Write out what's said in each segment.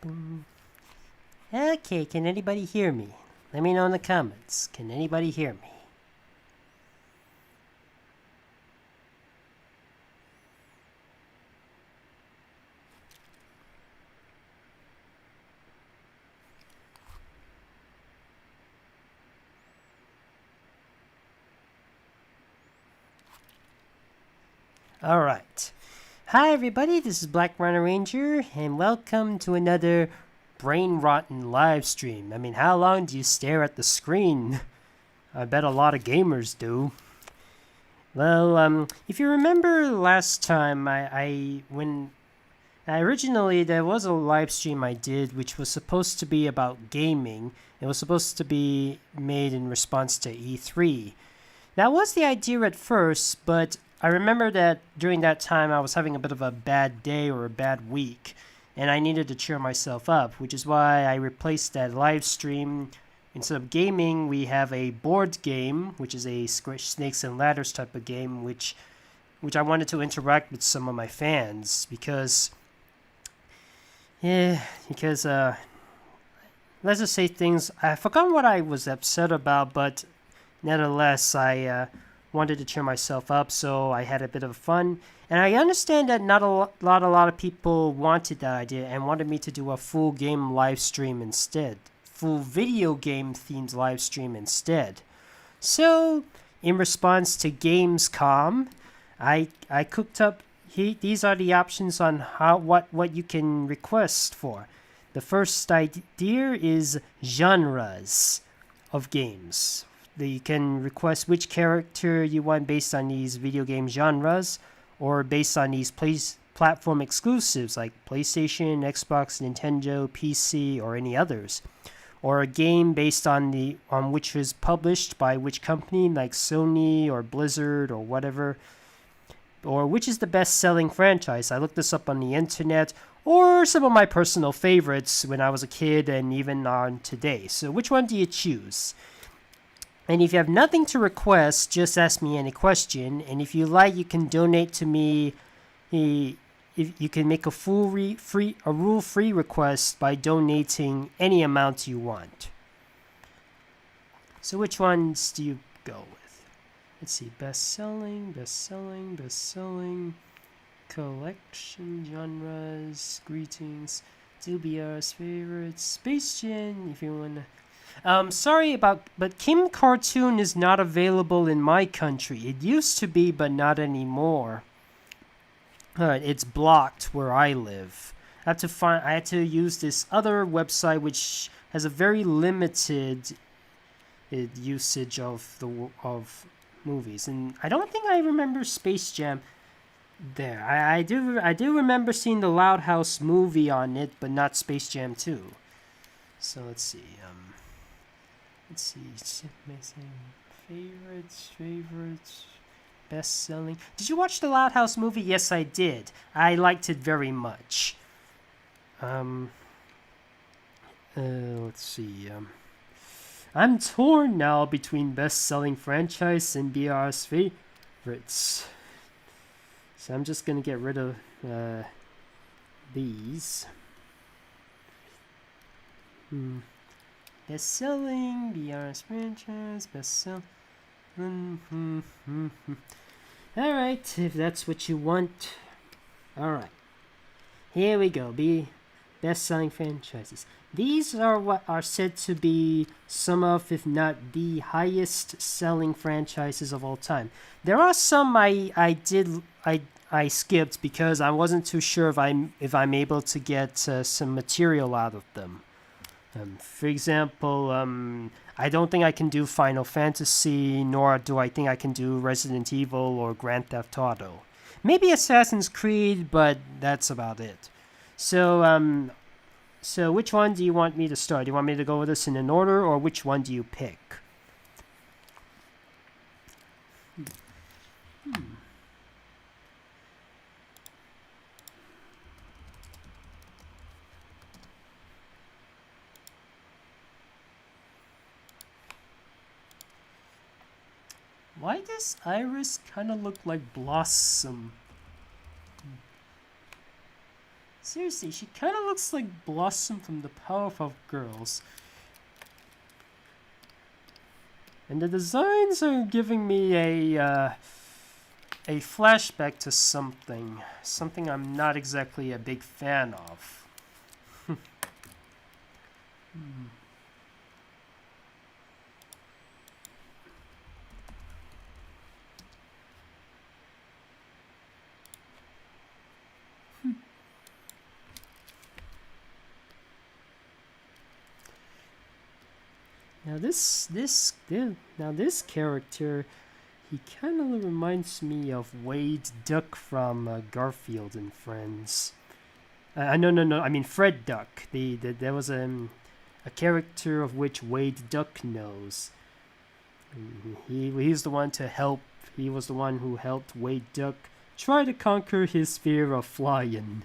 Boom. Okay, can anybody hear me? Let me know in the comments. Can anybody hear me? Alright. Hi everybody, this is Black Rhino Ranger, and welcome to another brain rotten live stream. I mean, how long do you stare at the screen? I bet a lot of gamers do. Well, if you remember last time, when originally there was a live stream I did which was supposed to be about gaming. It was supposed to be made in response to E3. That was the idea at first, but I remember that during that time I was having a bit of a bad day or a bad week, and I needed to cheer myself up, which is why I replaced that live stream. Instead of gaming, we have a board game, which is a snakes and ladders type of game, which I wanted to interact with some of my fans, because let's just say things, I forgot what I was upset about, but nevertheless, I wanted to cheer myself up, so I had a bit of fun. And I understand that not a lot of people wanted that idea and wanted me to do a full game live stream instead. Full video game themed live stream instead. So, in response to Gamescom, I cooked up, these are the options on what you can request for. The first idea is genres of games. You can request which character you want based on these video game genres, or based on these platform exclusives like PlayStation, Xbox, Nintendo, PC, or any others. Or a game based on which is published by which company, like Sony or Blizzard or whatever. Or which is the best-selling franchise. I looked this up on the internet, or some of my personal favorites when I was a kid and even on today. So which one do you choose? And if you have nothing to request, just ask me any question. And if you like, you can donate to me. If you can make a rule-free request by donating any amount you want. So which ones do you go with? Let's see, best-selling, collection, genres, greetings, Dubia's favorites, Space Jam, if you wanna. Sorry but Kim Cartoon is not available in my country. It used to be, but not anymore. Alright, it's blocked where I live. I had to use this other website which has a very limited usage of movies, and I don't think I remember Space Jam there. I do remember seeing the Loud House movie on it, but not Space Jam 2. So let's see. Favorites. Best-selling. Did you watch the Loud House movie? Yes, I did. I liked it very much. Let's see. I'm torn now between best-selling franchise and BR's favorites. So I'm just gonna get rid of these. Best-selling, BR's franchise, best-selling. Alright, if that's what you want. Alright. Here we go. Best-selling franchises. These are what are said to be some of, if not the highest-selling franchises of all time. There are some I skipped because I wasn't too sure if I'm able to get some material out of them. For example, I don't think I can do Final Fantasy, nor do I think I can do Resident Evil or Grand Theft Auto. Maybe Assassin's Creed, but that's about it. So which one do you want me to start? Do you want me to go with this in an order, or which one do you pick? Why does Iris kind of look like Blossom? Seriously, she kind of looks like Blossom from the Powerpuff Girls. And the designs are giving me a flashback to something I'm not exactly a big fan of. Now this character, he kind of reminds me of Wade Duck from Garfield and Friends. No. I mean Fred Duck. There was a character of which Wade Duck knows. He's the one to help. He was the one who helped Wade Duck try to conquer his fear of flying.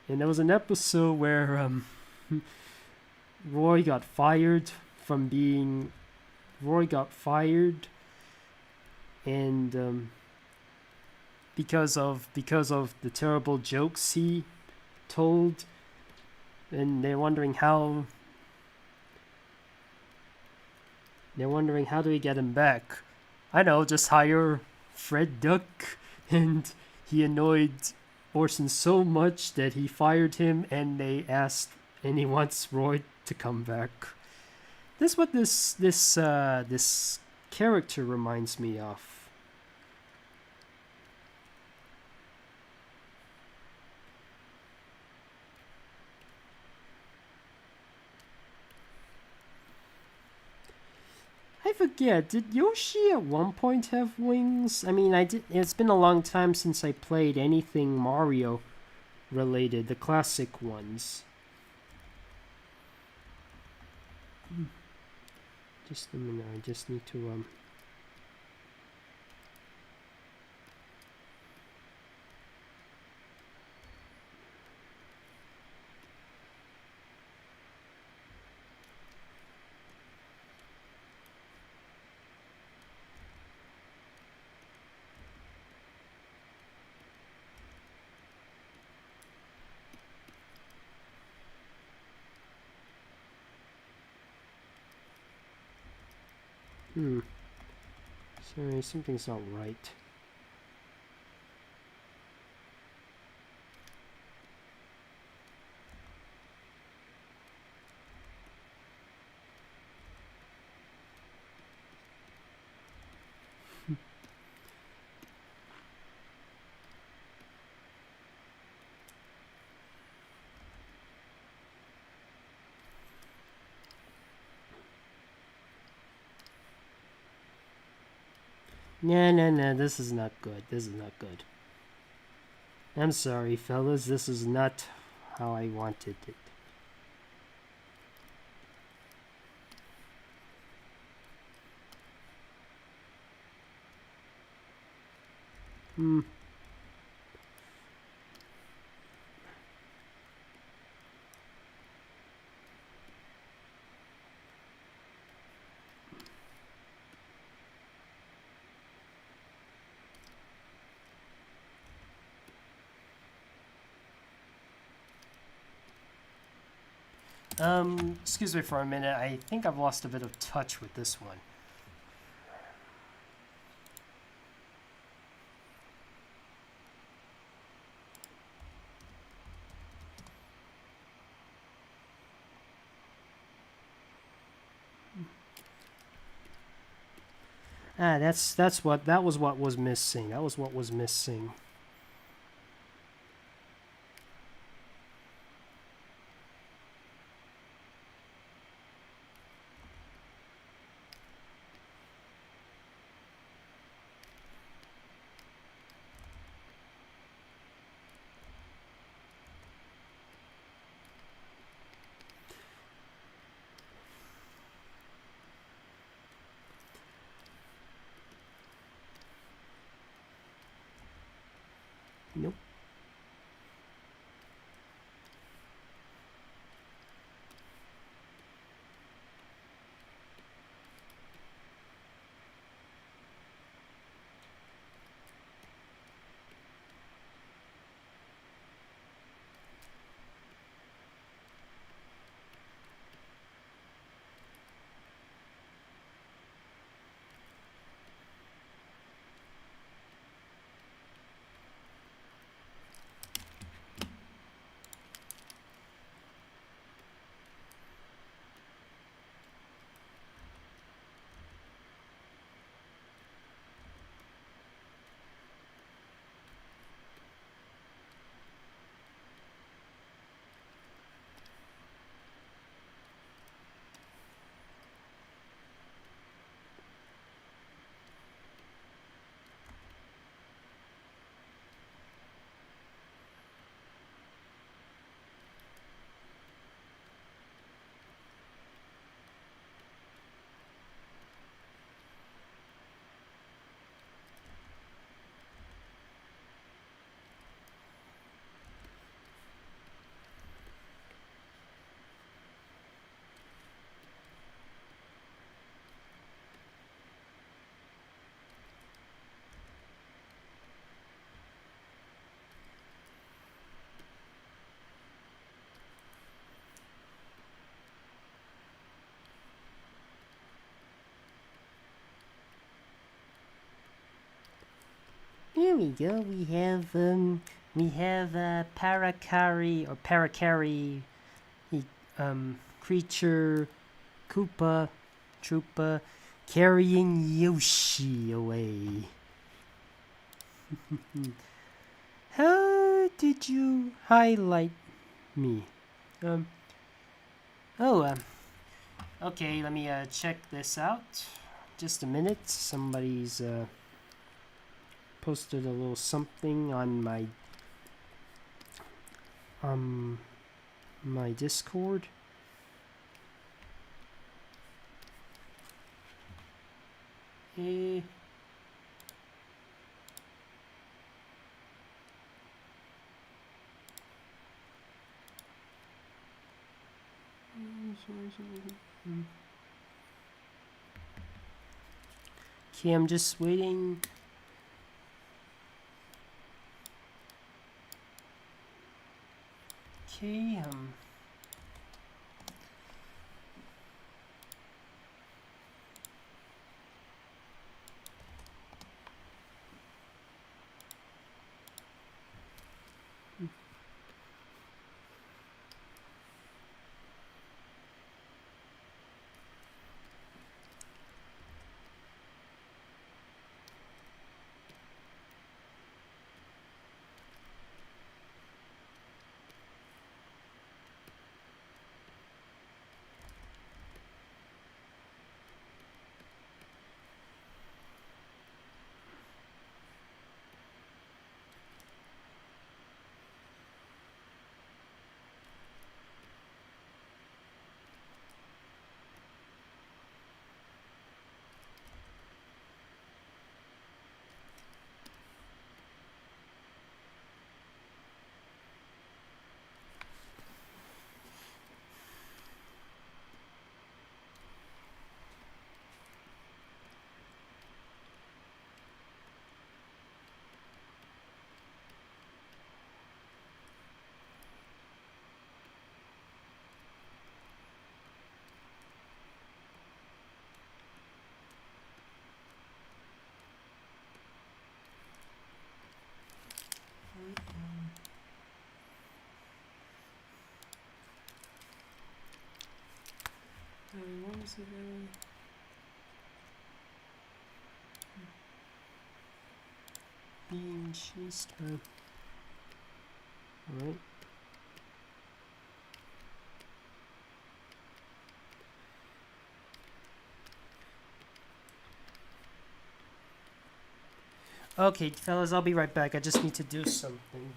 And there was an episode where Roy got fired, and because of the terrible jokes he told, and they're wondering how do we get him back. I know, just hire Fred Duck, and he annoyed Orson so much that he fired him, and he wants Roy to come back. This is what this character reminds me of. I forget, did Yoshi at one point have wings? I mean, it's been a long time since I played anything Mario related, the classic ones. Just a minute, I just need to Sorry, something's not right. No, this is not good. I'm sorry, fellas, this is not how I wanted it. Excuse me for a minute. I think I've lost a bit of touch with this one. That was what was missing. Nope. Here we go. We have Paracari, creature, Koopa, Troopa, carrying Yoshi away. How did you highlight me? Okay, let me check this out. Just a minute. Somebody's posted a little something on my Discord. Eh. Okay, I'm just waiting. Okay, what was it? Being chased by. Alright. Okay, fellas, I'll be right back. I just need to do something.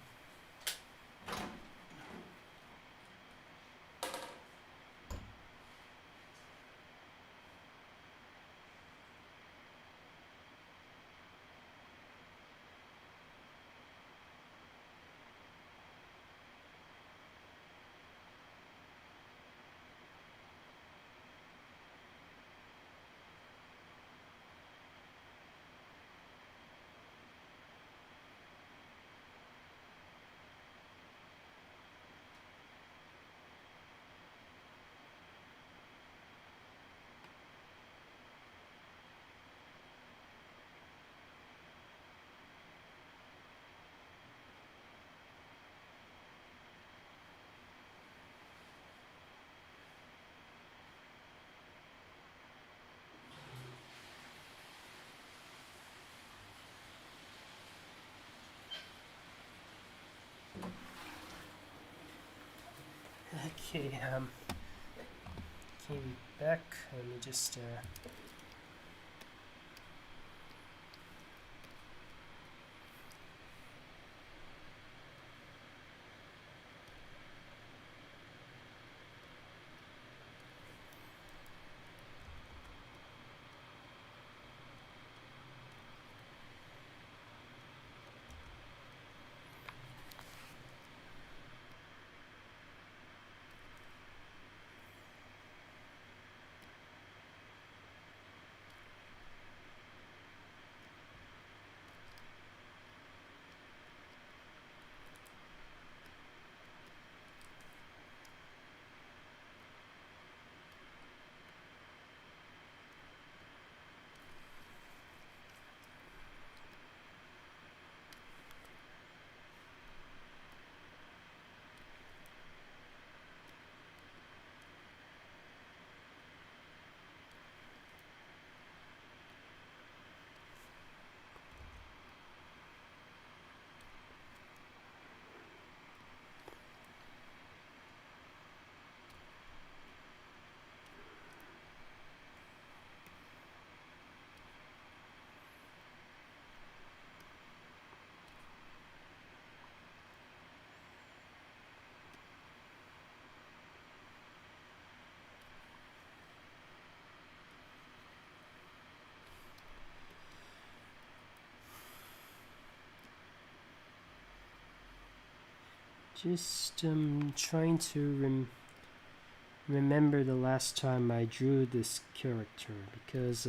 Okay, came back. Let me just Just trying to remember the last time I drew this character, because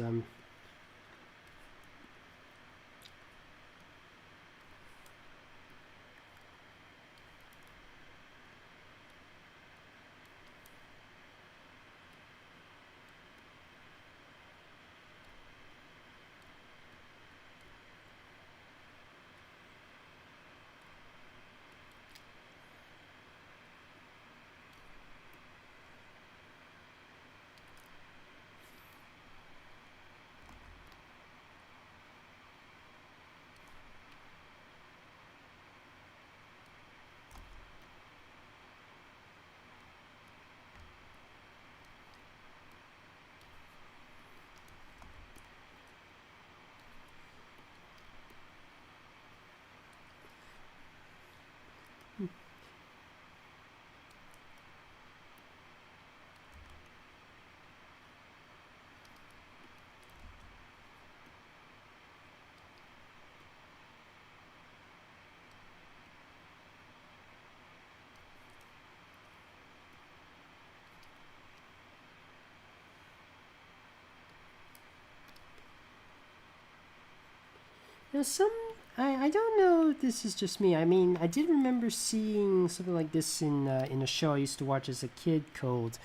some I don't know if this is just me. I mean, I did remember seeing something like this in a show I used to watch as a kid called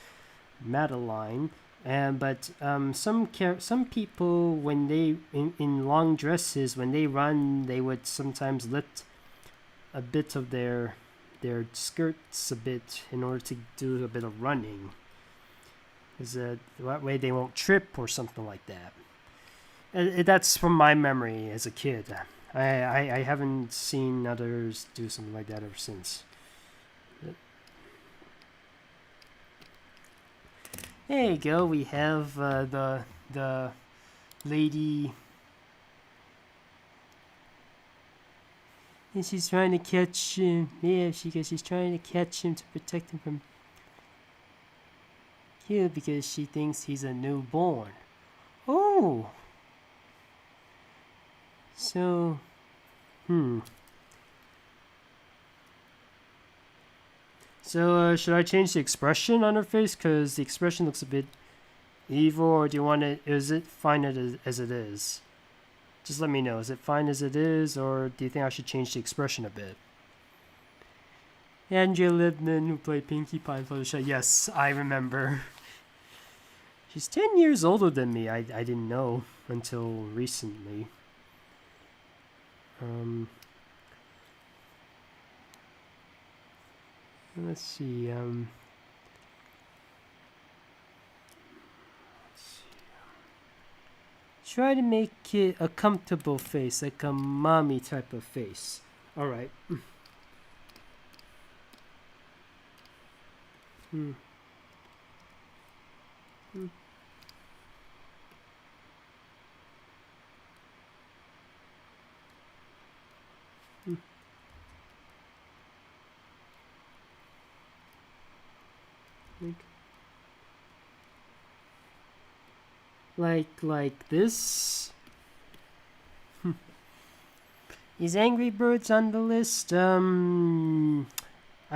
Madeline. And but some people, when they in long dresses, when they run, they would sometimes lift a bit of their skirts a bit in order to do a bit of running. Is that way they won't trip or something like that. That's from my memory as a kid. I haven't seen others do something like that ever since. There you go. We have the lady. And she's trying to catch him. Yeah, she's trying to catch him to protect him from kill because she thinks he's a newborn. Oh. So, So, should I change the expression on her face? Because the expression looks a bit evil, or do you want it? Is it fine as it is? Just let me know. Is it fine as it is, or do you think I should change the expression a bit? Andrea Libman, who played Pinkie Pie in Fluttershy. Yes, I remember. She's 10 years older than me. I didn't know until recently. Let's see. Try to make it a comfortable face, like a mommy type of face. All right. Like this. Is Angry Birds on the list? I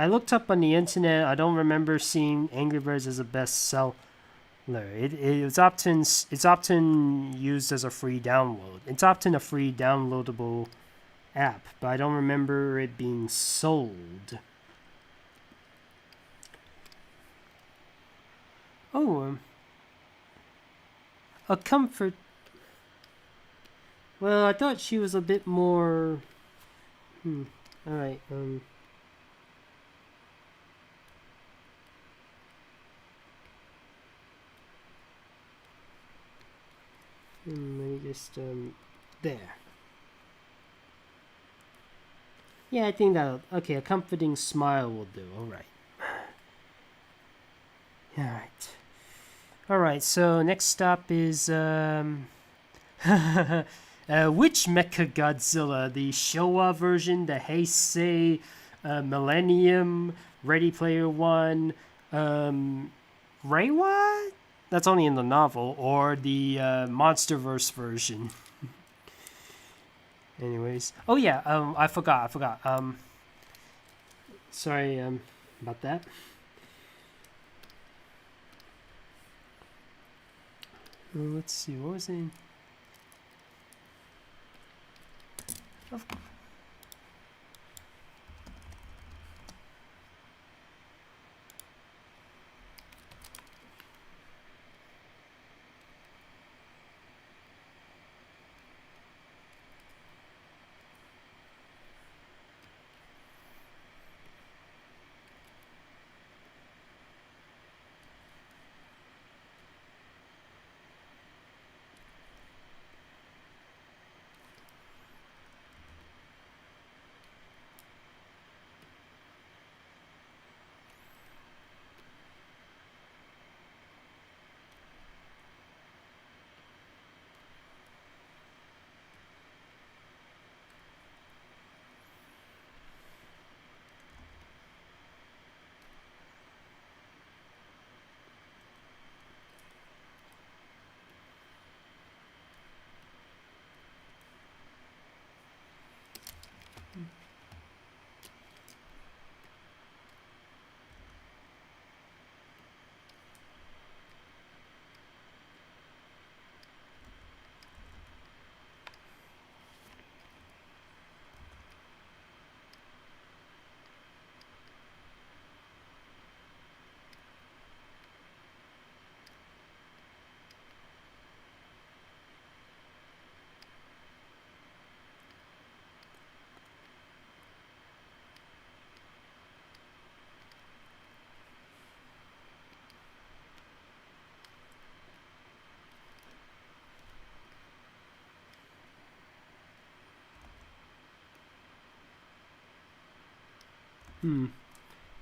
looked up on the internet. I don't remember seeing Angry Birds as a bestseller. It's often used as a free download. It's often a free downloadable app, but I don't remember it being sold. Oh, a comfort. Well, I thought she was a bit more. Alright, let me just, there. Yeah, I think that'll. Okay, a comforting smile will do. Alright. Alright. Alright, so next stop is, which Mechagodzilla? The Showa version, the Heisei, Millennium, Ready Player One, Reiwa? That's only in the novel, or the Monsterverse version. Anyways, oh yeah, I forgot. Sorry about that. Let's see, what was it? Of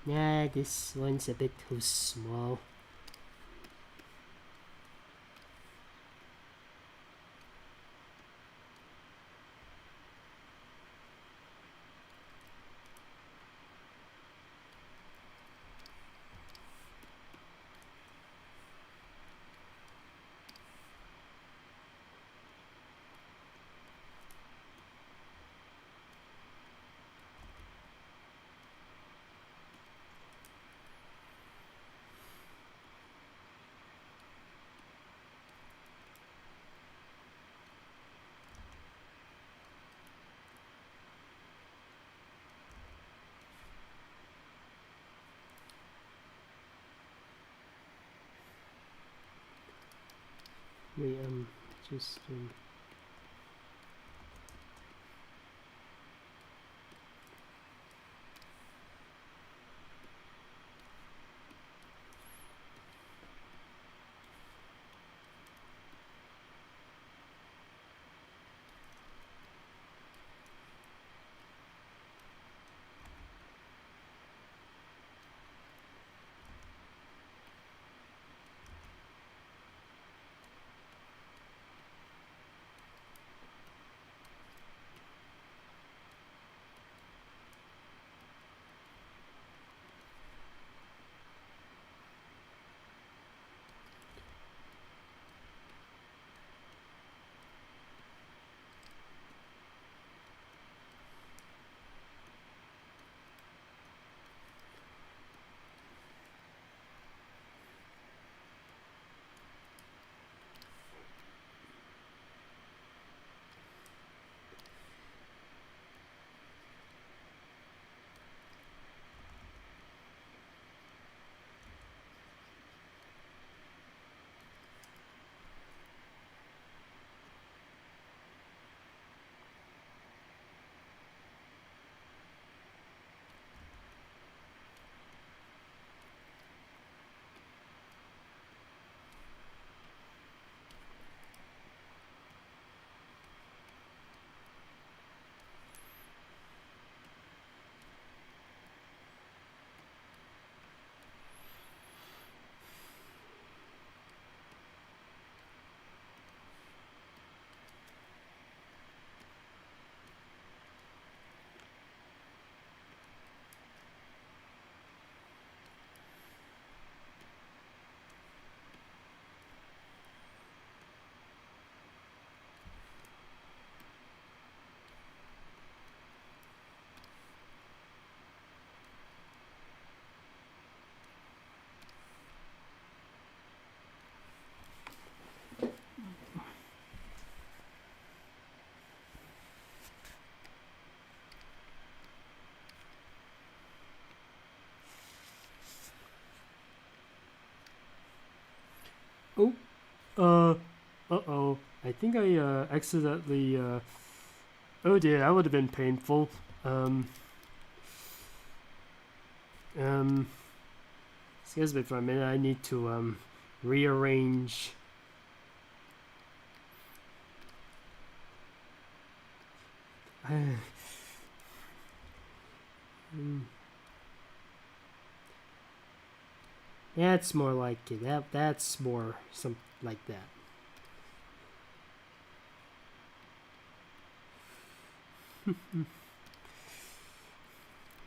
Yeah, this one's a bit too small. Wait, just Uh-oh. I think I, accidentally, oh dear, that would have been painful. Um, excuse me for a minute, I need to, rearrange. That's more like it. That's more something like that.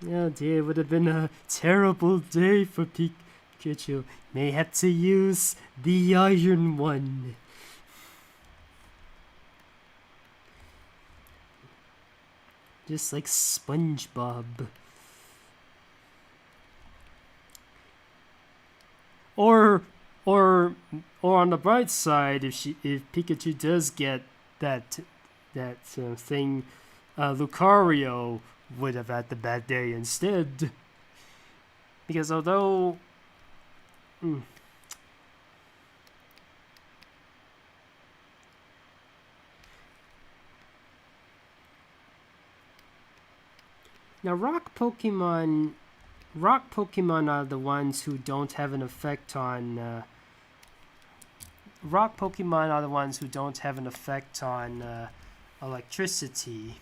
Oh dear, it would have been a terrible day for Pikachu. May have to use the iron one. Just like SpongeBob. Or or on the bright side, if Pikachu does get that thing, Lucario would have had the bad day instead. Because although now rock Pokemon are the ones who don't have an effect on rock Pokemon are the ones who don't have an effect on electricity.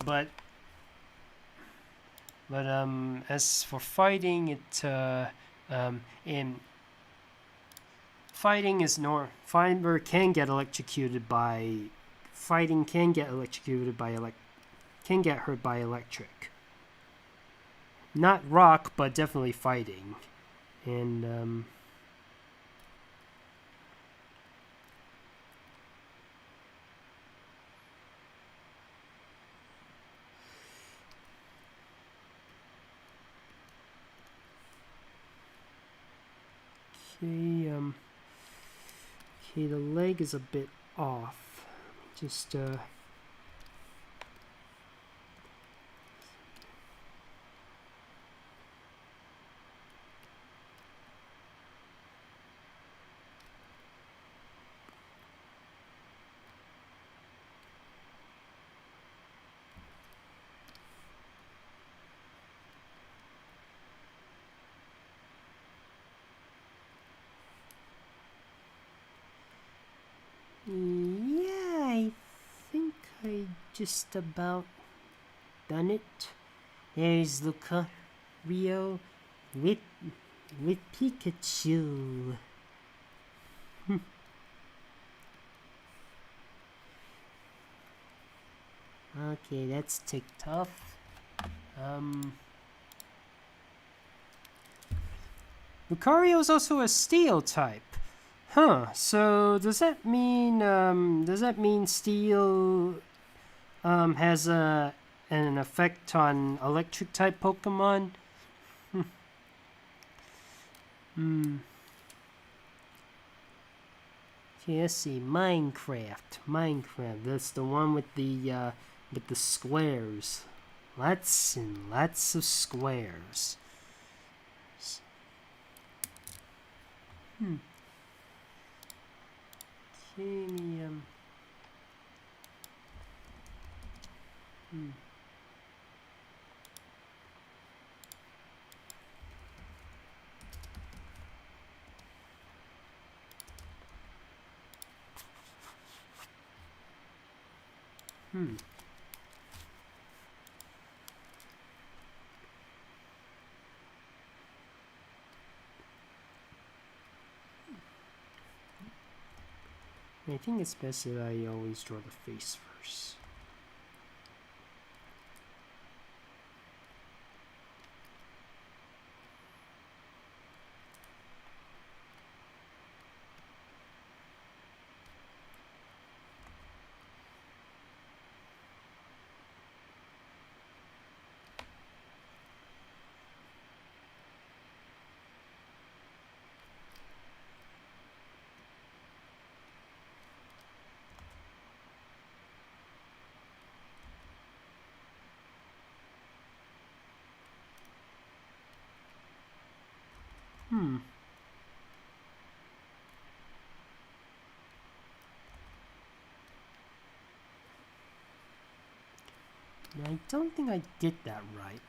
But as for fighting, fighting is fiber can get electrocuted by fighting can get hurt by electric. Not rock, but definitely fighting. And okay, the leg is a bit off. Just yeah, I think I just about done it. There's Lucario with Pikachu. Okay, that's ticked off. Lucario is also a steel type. Huh, so does that mean steel has an effect on electric type Pokemon? Okay, let's see. Minecraft. That's the one with the squares. Lots and lots of squares. Cadmium. I think it's best that I always draw the face first. I don't think I did that right.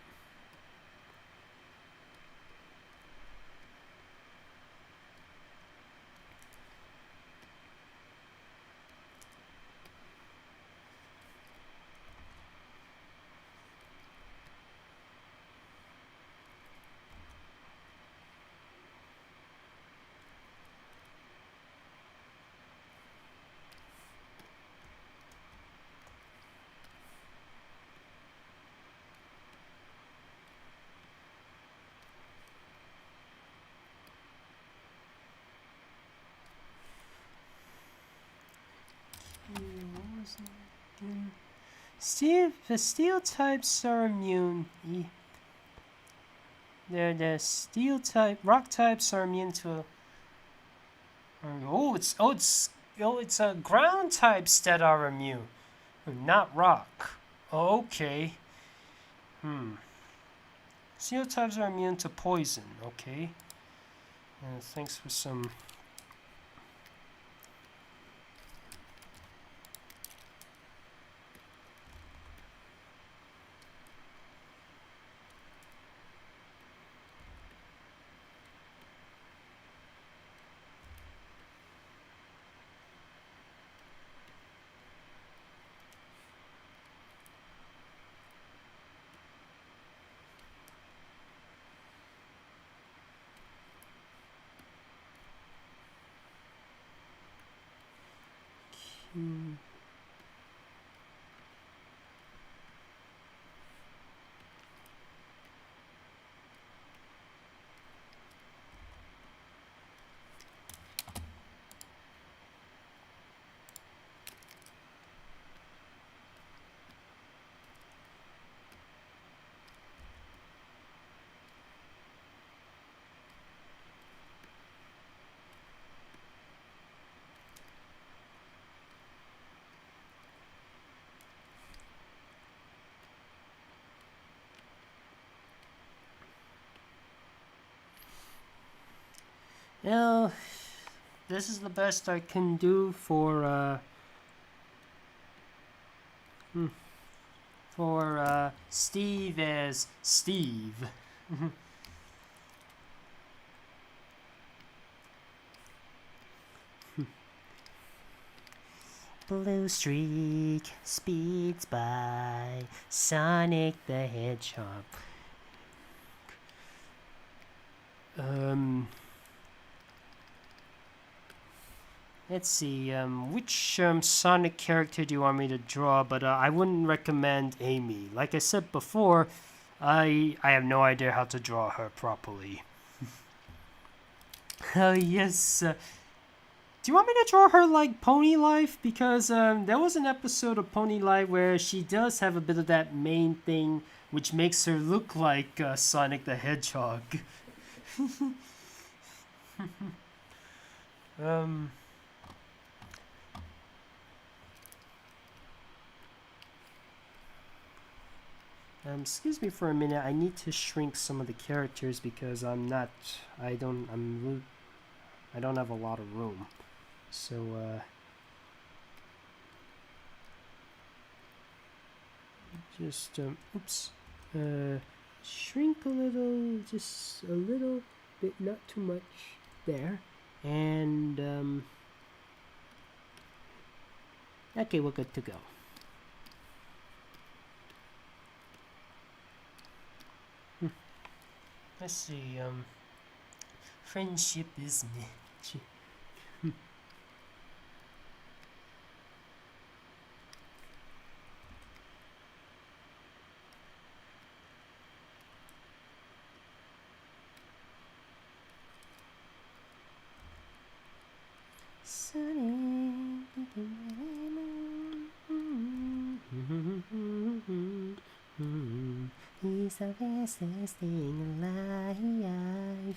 What was that again? The steel types are immune. The steel type, rock types are immune to. It's ground types that are immune, not rock. Okay. Steel types are immune to poison. Okay. Thanks for some. Well, this is the best I can do for Steve as Steve. Blue streak speeds by Sonic the Hedgehog. Let's see, which Sonic character do you want me to draw? But I wouldn't recommend Amy. Like I said before, I have no idea how to draw her properly. Oh, yes. Do you want me to draw her like Pony Life? Because there was an episode of Pony Life where she does have a bit of that main thing, which makes her look like Sonic the Hedgehog. Excuse me for a minute. I need to shrink some of the characters because I don't have a lot of room. So, just, shrink a little, just a little bit, not too much there. And, okay, we're good to go. Let's see, friendship is me. He's the fastest thing alive.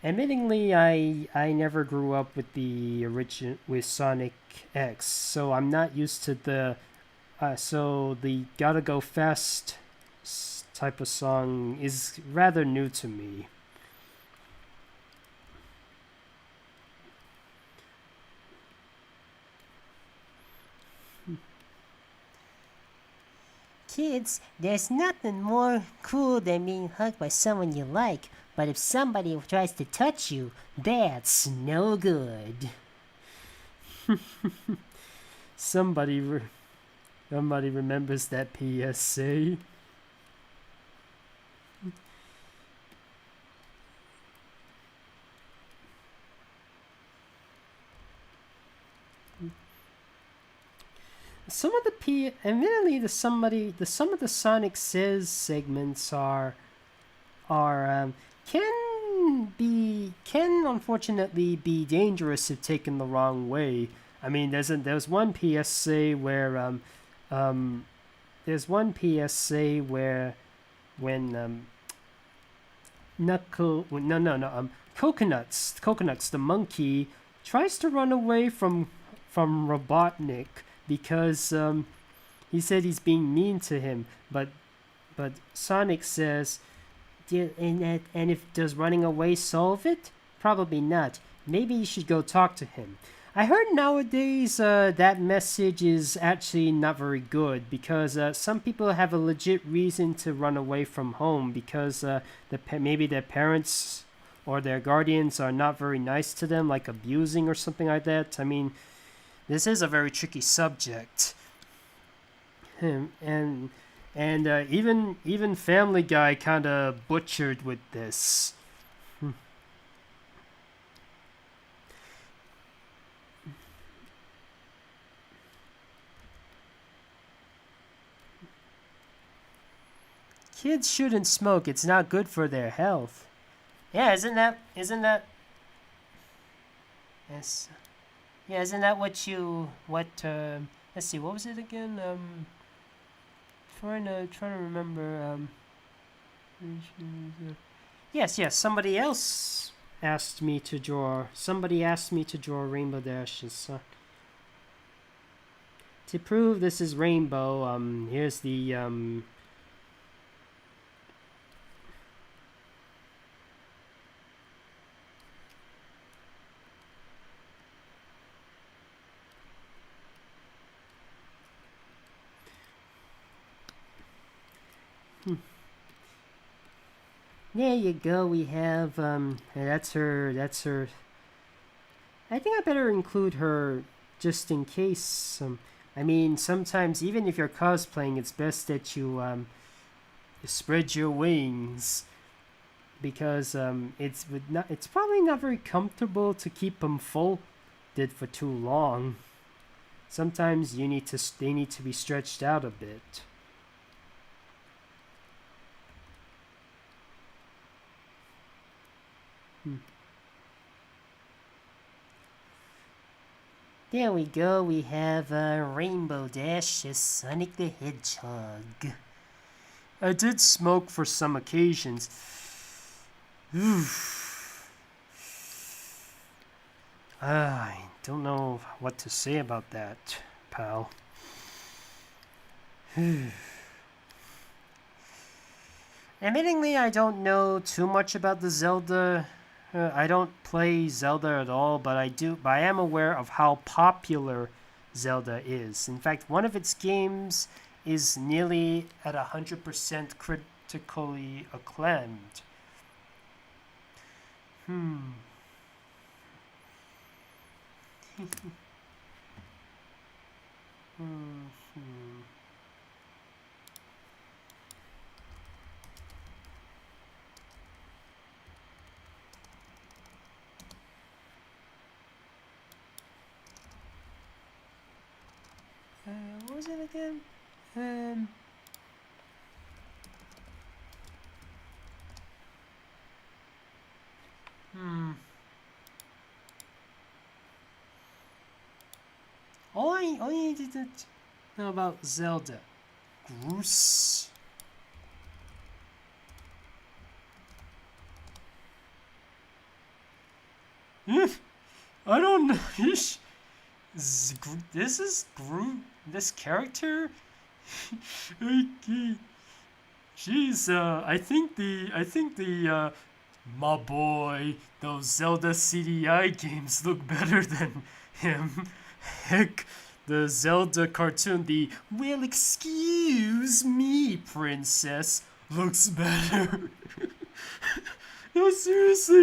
Admittingly, I never grew up with the with Sonic X, so I'm not used to the so the Gotta Go Fast type of song is rather new to me. Kids, there's nothing more cool than being hugged by someone you like, but if somebody tries to touch you, that's no good. Somebody, somebody remembers that PSA. Some of the admittedly, some of the Sonic Says segments are can unfortunately be dangerous if taken the wrong way. I mean, there's one PSA where there's one PSA where when Coconuts the monkey tries to run away from Robotnik because he said he's being mean to him, but Sonic says, and if does running away solve it? Probably not. Maybe you should go talk to him. I heard nowadays that message is actually not very good because some people have a legit reason to run away from home because maybe their parents or their guardians are not very nice to them, like abusing or something like that. I mean, this is a very tricky subject, and even Family Guy kind of butchered with this. Kids shouldn't smoke. It's not good for their health. Yeah, isn't that yes. Yeah, isn't that let's see, what was it again? Trying to remember yes, somebody asked me to draw Rainbow Dashes. To prove this is rainbow, here's the there you go. We have that's her. I think I better include her just in case. I mean, sometimes even if you're cosplaying, it's best that you spread your wings because it's probably not very comfortable to keep them folded for too long. Sometimes they need to be stretched out a bit. There we go. We have Rainbow Dash Sonic the Hedgehog. I did smoke for some occasions. I don't know what to say about that, pal. Admittingly, I don't know too much about the Zelda. I don't play Zelda at all, but I am aware of how popular Zelda is. In fact, one of its games is nearly at 100% critically acclaimed. What was it again? All I needed to know about Zelda. Groose. I don't know. This is Groot. This character. Jeez. I think the my boy, those Zelda CDI games look better than him. Heck, the Zelda cartoon, the well, excuse me, princess, looks better. No, seriously,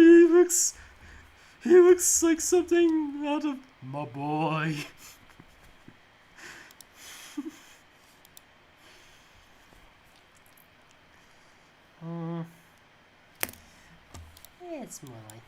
he looks like something out of my boy. Yeah, it's more like.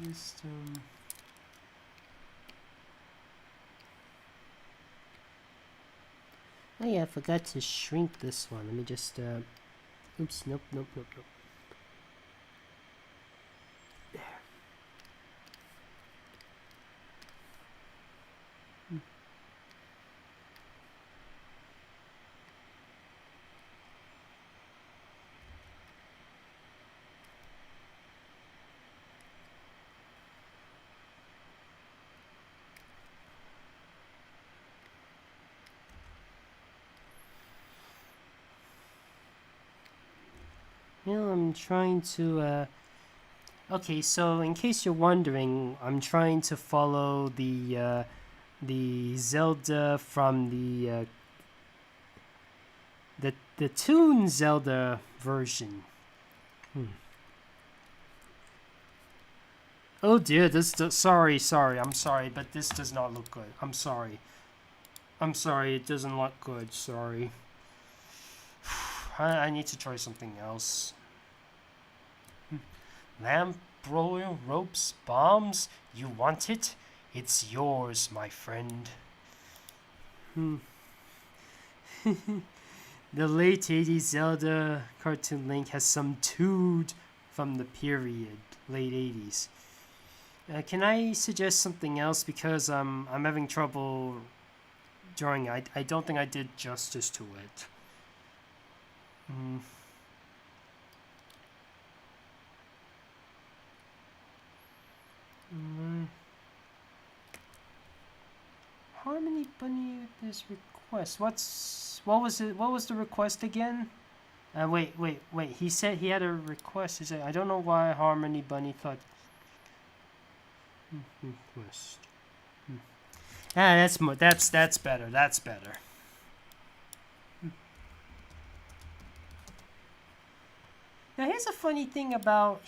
Just Oh yeah, I forgot to shrink this one. Let me just oops, nope. I'm trying to okay, so in case you're wondering, I'm trying to follow the Zelda from the Toon Zelda version. oh dear, sorry, I'm sorry, but this does not look good. I'm sorry, it doesn't look good. Sorry. I need to try something else. Lamp, broil, ropes, bombs. You want it? It's yours, my friend. The late 80s Zelda cartoon Link has some tood from the period, late 80s. Can I suggest something else, because I'm having trouble drawing. I don't think I did justice to it. Harmony Bunny with this request. What was it? What was the request again? Wait. He said he had a request. He said, I don't know why Harmony Bunny thought. Request. That's better. That's better. Now here's a funny thing about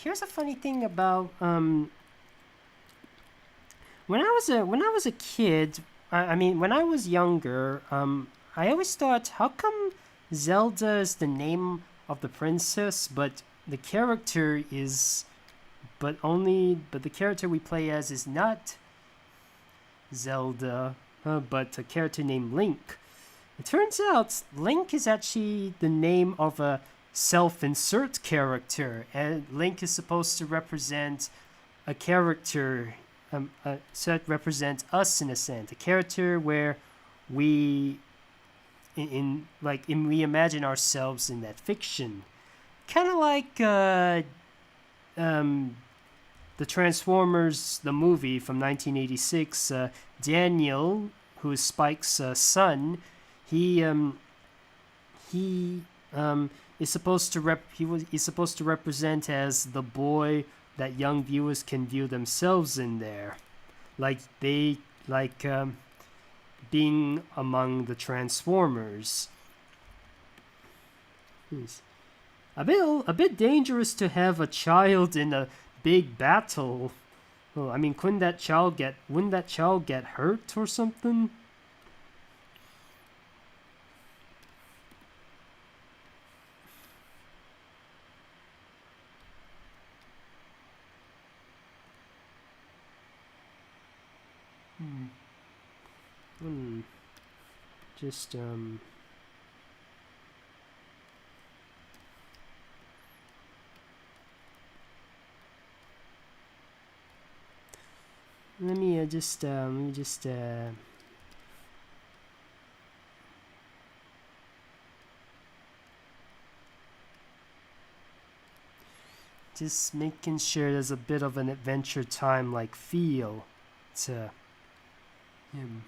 when I was a kid. When I was younger, I always thought, how come Zelda is the name of the princess, but the character is, but the character we play as is not Zelda, but a character named Link. It turns out Link is actually the name of a self-insert character, and Link is supposed to represent a character. So it represents us in a sense, a character where we we imagine ourselves in that fiction. kind of like um, the Transformers, the movie from 1986. Daniel, who is Spike's son, he he is supposed to he's supposed to represent as the boy that young viewers can view themselves in there, like they like being among the Transformers. A bit dangerous to have a child in a big battle. Oh, I mean, wouldn't that child get hurt or something? Just let me just making sure there's a bit of an Adventure Time like feel to him.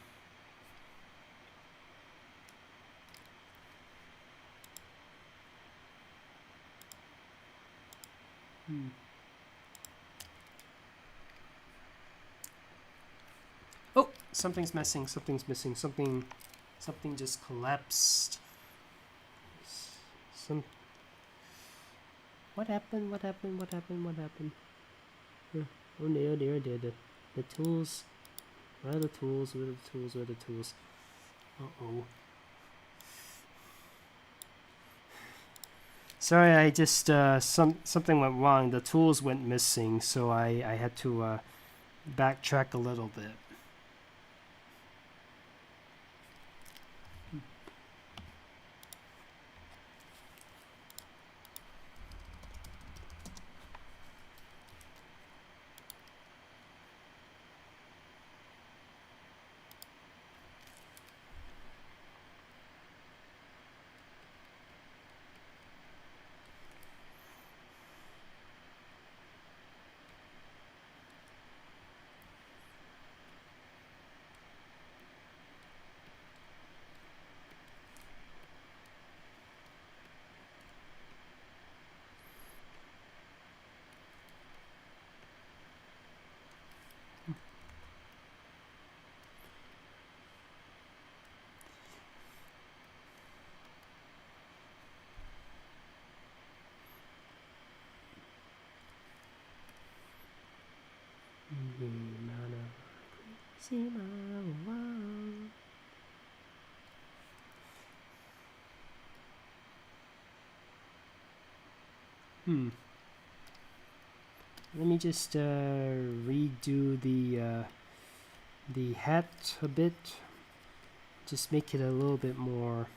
Oh, something's missing. Something just collapsed. What happened? Oh dear. The tools. Where are the tools? Uh-oh. Sorry, I just something went wrong. The tools went missing, so I had to backtrack a little bit. Let me just redo the hat a bit. Just make it a little bit more.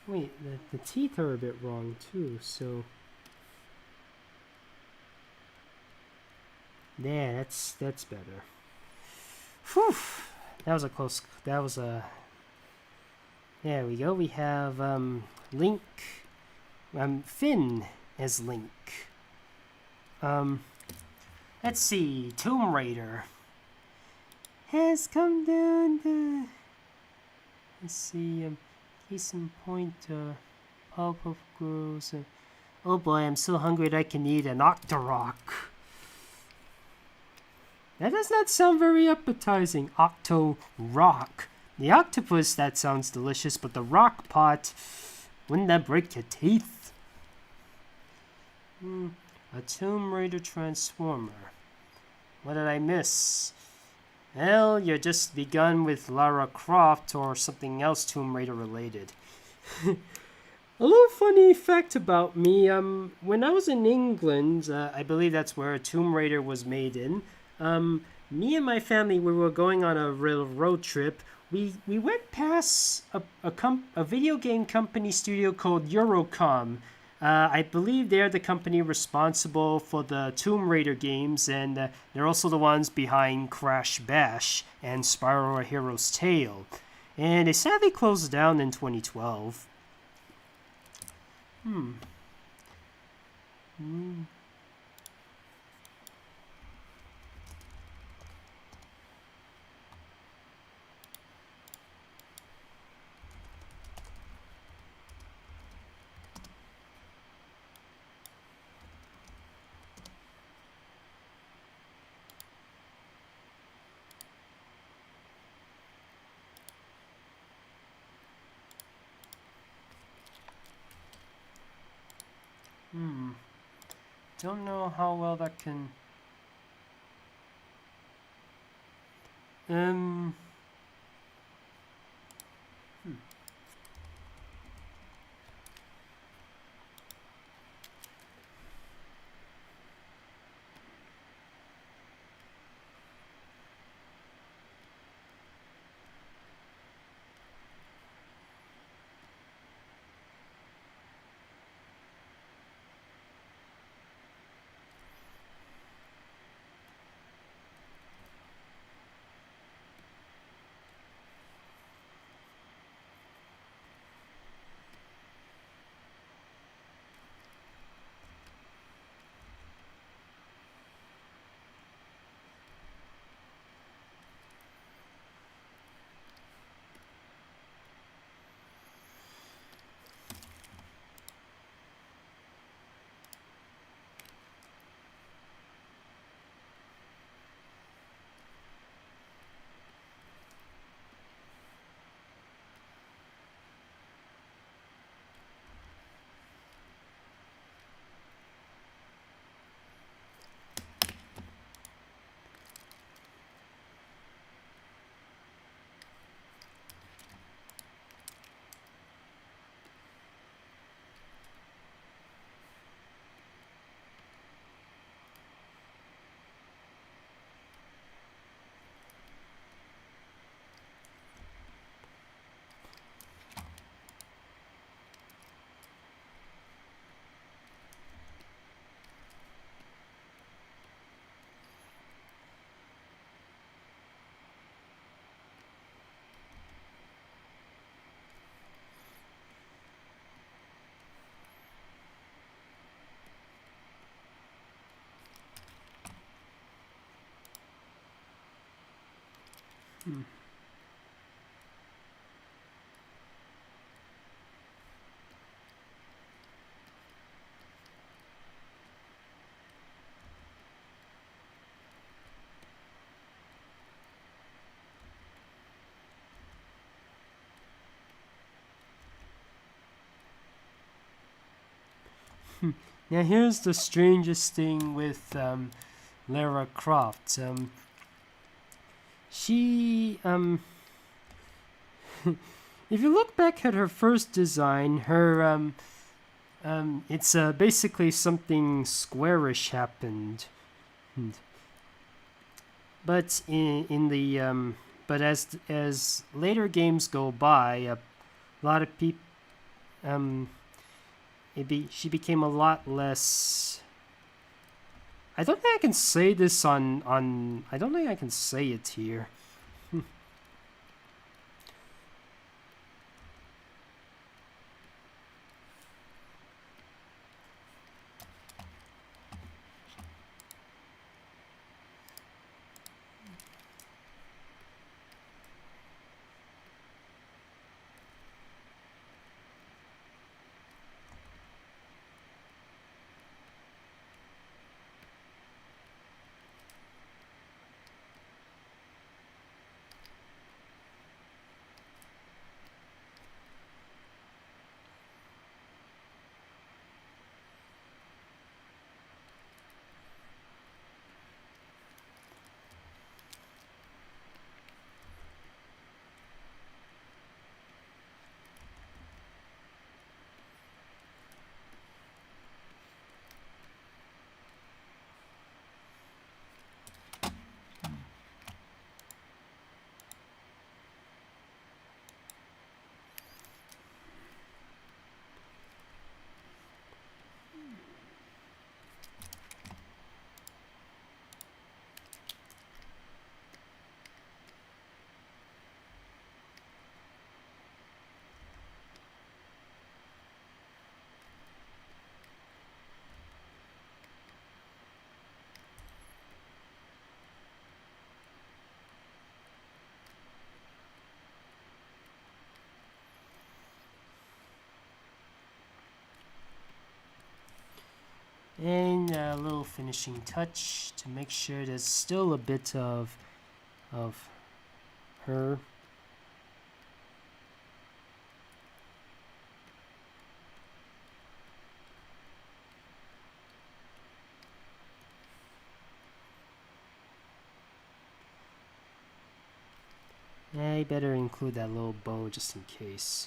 Wait, the teeth are a bit wrong too, so yeah, that's better. Whew, that was a close. There we go. We have Link, Finn as Link. Let's see, Tomb Raider has come down to. Let's see, case in point, Powerpuff Girls. Oh boy, I'm so hungry that I can eat an Octorok. That does not sound very appetizing. Octo-Rock. The octopus, that sounds delicious, but the rock pot, wouldn't that break your teeth? A Tomb Raider Transformer. What did I miss? Well, you're just begun with Lara Croft or something else Tomb Raider related. A little funny fact about me, when I was in England, I believe that's where Tomb Raider was made in, me and my family, we were going on a road trip we went past a video game company studio called Eurocom. I believe they're the company responsible for the Tomb Raider games, and they're also the ones behind Crash Bash and Spiral A Hero's Tale. And they sadly closed down in 2012. Hmm. Don't know how well that can. Um. Now here's the strangest thing with Lara Croft. She if you look back at her first design, her it's basically something squarish happened. But in the but as later games go by, a lot of people she became a lot less. I don't think I can say this on. I don't think I can say it here. And a little finishing touch to make sure there's still a bit of her. I better include that little bow just in case.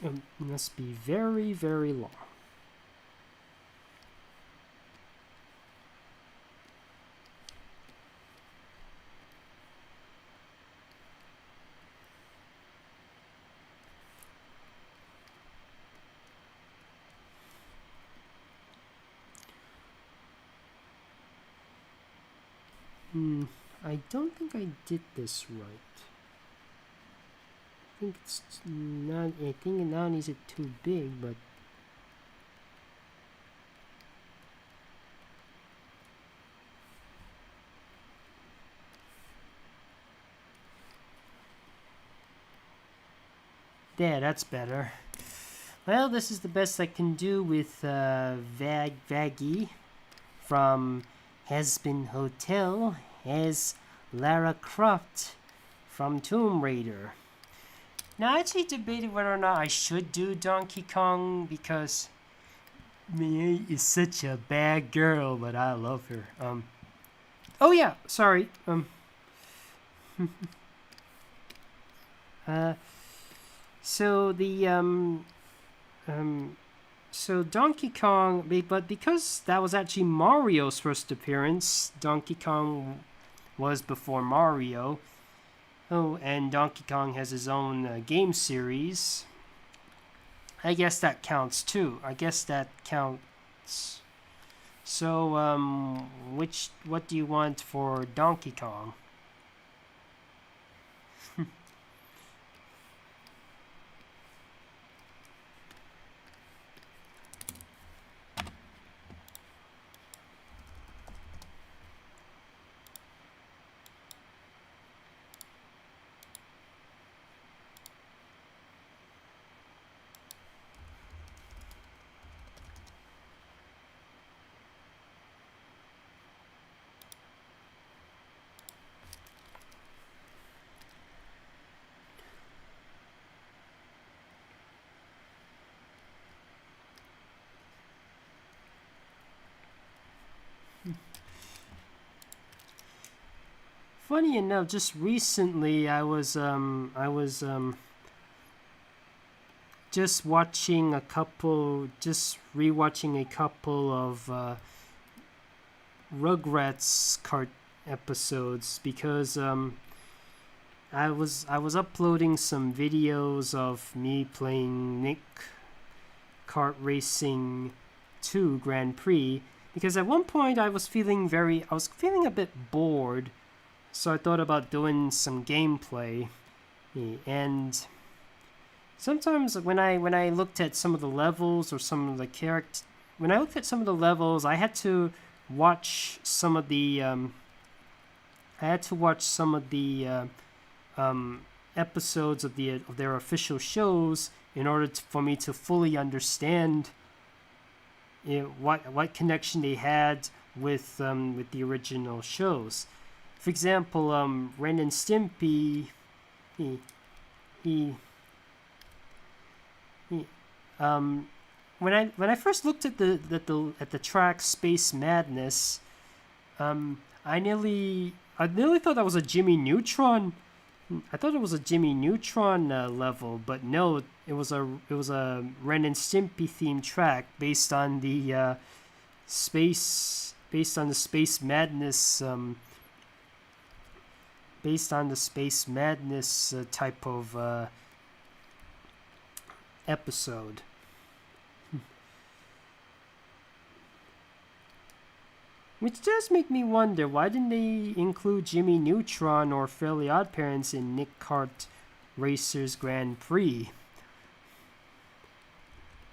It must be very, very long. I don't think I did this right. I think it's not. I think it now needs it too big, but there, that's better. Well, this is the best I can do with Vaggy from Has-Been Hotel as Lara Croft from Tomb Raider. Now, I actually debated whether or not I should do Donkey Kong because Mia is such a bad girl, but I love her. Oh yeah, sorry. So so Donkey Kong, but because that was actually Mario's first appearance, Donkey Kong was before Mario. Oh, and Donkey Kong has his own game series. I guess that counts too. I guess that counts. So, what do you want for Donkey Kong? Funny enough, just recently I was just watching a couple, just rewatching a couple of Rugrats cart episodes because I was uploading some videos of me playing Nick Kart Racing 2 Grand Prix because at one point I was feeling a bit bored. So I thought about doing some gameplay, and sometimes when I looked at some of the levels or some of the when I looked at some of the levels, I had to watch some of the episodes of their official shows in order for me to fully understand what connection they had with the original shows. For example, Ren and Stimpy, when I first looked at the track Space Madness, I nearly thought that was a Jimmy Neutron. I thought it was a Jimmy Neutron level, but no, it was a Ren and Stimpy themed track based on the Space Madness. Based on the Space Madness type of episode. Which does make me wonder, why didn't they include Jimmy Neutron or Fairly Oddparents in Nick Kart Racers Grand Prix?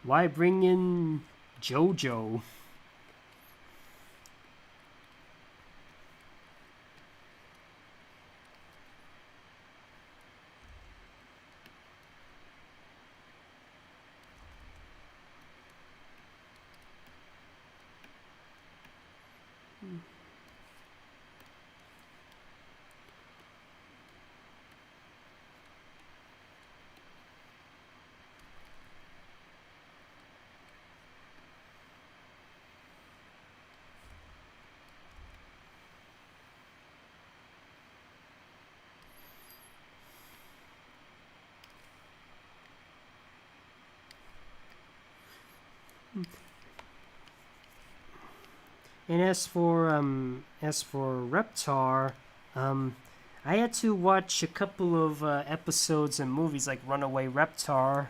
Why bring in JoJo? And as for Reptar, I had to watch a couple of episodes and movies like Runaway Reptar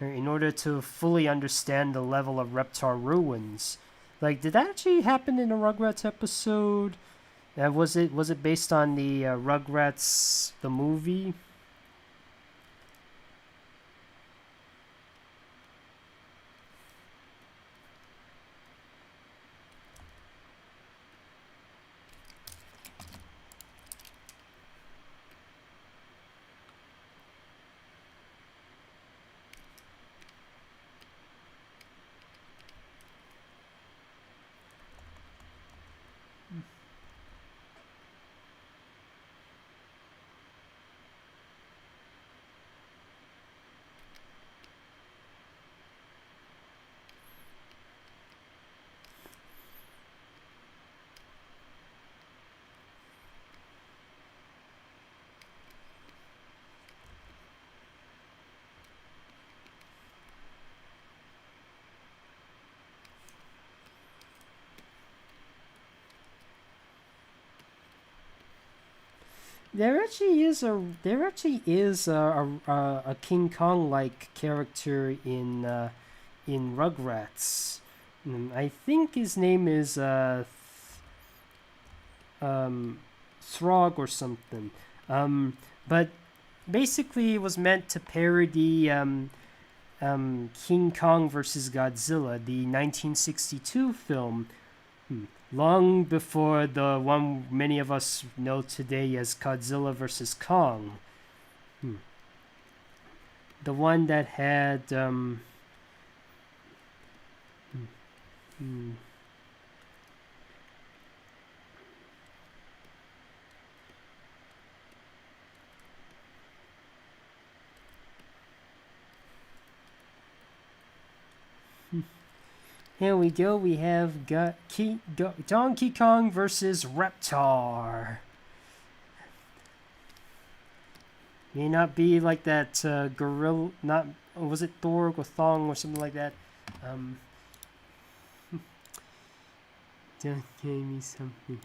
in order to fully understand the level of Reptar ruins. Like, did that actually happen in a Rugrats episode? Was it based on the Rugrats the movie? There actually is a King Kong like character in Rugrats. I think his name is Throg or something. But basically, it was meant to parody King Kong versus Godzilla, the 1962 film, long before the one many of us know today as Godzilla versus Kong. The one that had hmm, here we go. We have Donkey Kong versus Reptar. May not be like that gorilla. Not was it Thor or Thong or something like that. Um, Don't give me something.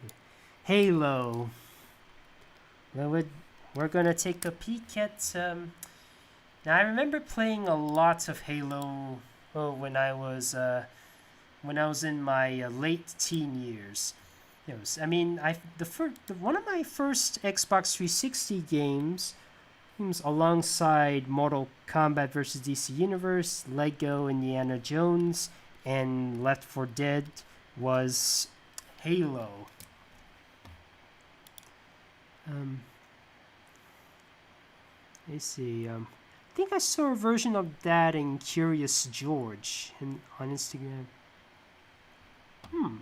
Halo. Well, we're gonna take a peek at. Now I remember playing a lot of Halo. When I was in my late teen years. I mean, one of my first Xbox 360 games alongside Mortal Kombat vs. DC Universe, Lego Indiana Jones, and Left 4 Dead was Halo. Let's see. I think I saw a version of that in Curious George on Instagram. Hmm.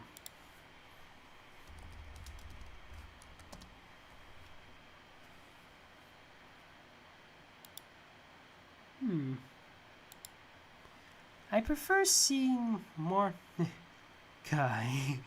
I prefer seeing more guy.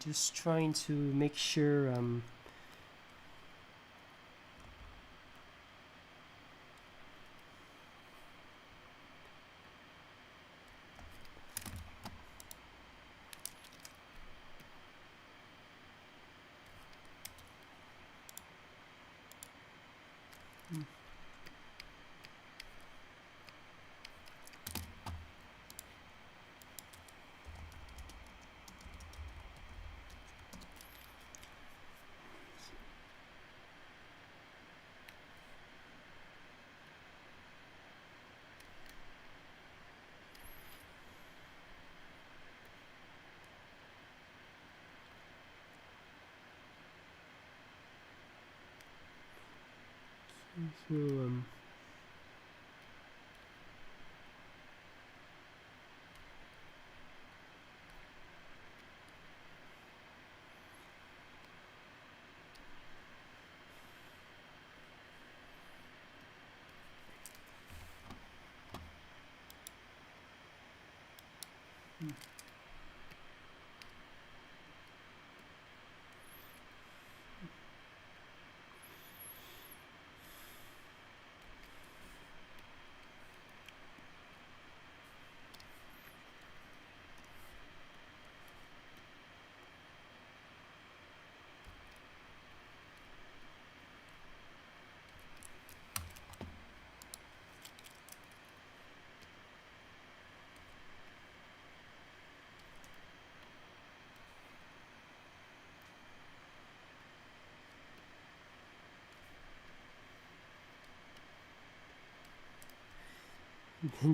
just trying to make sure so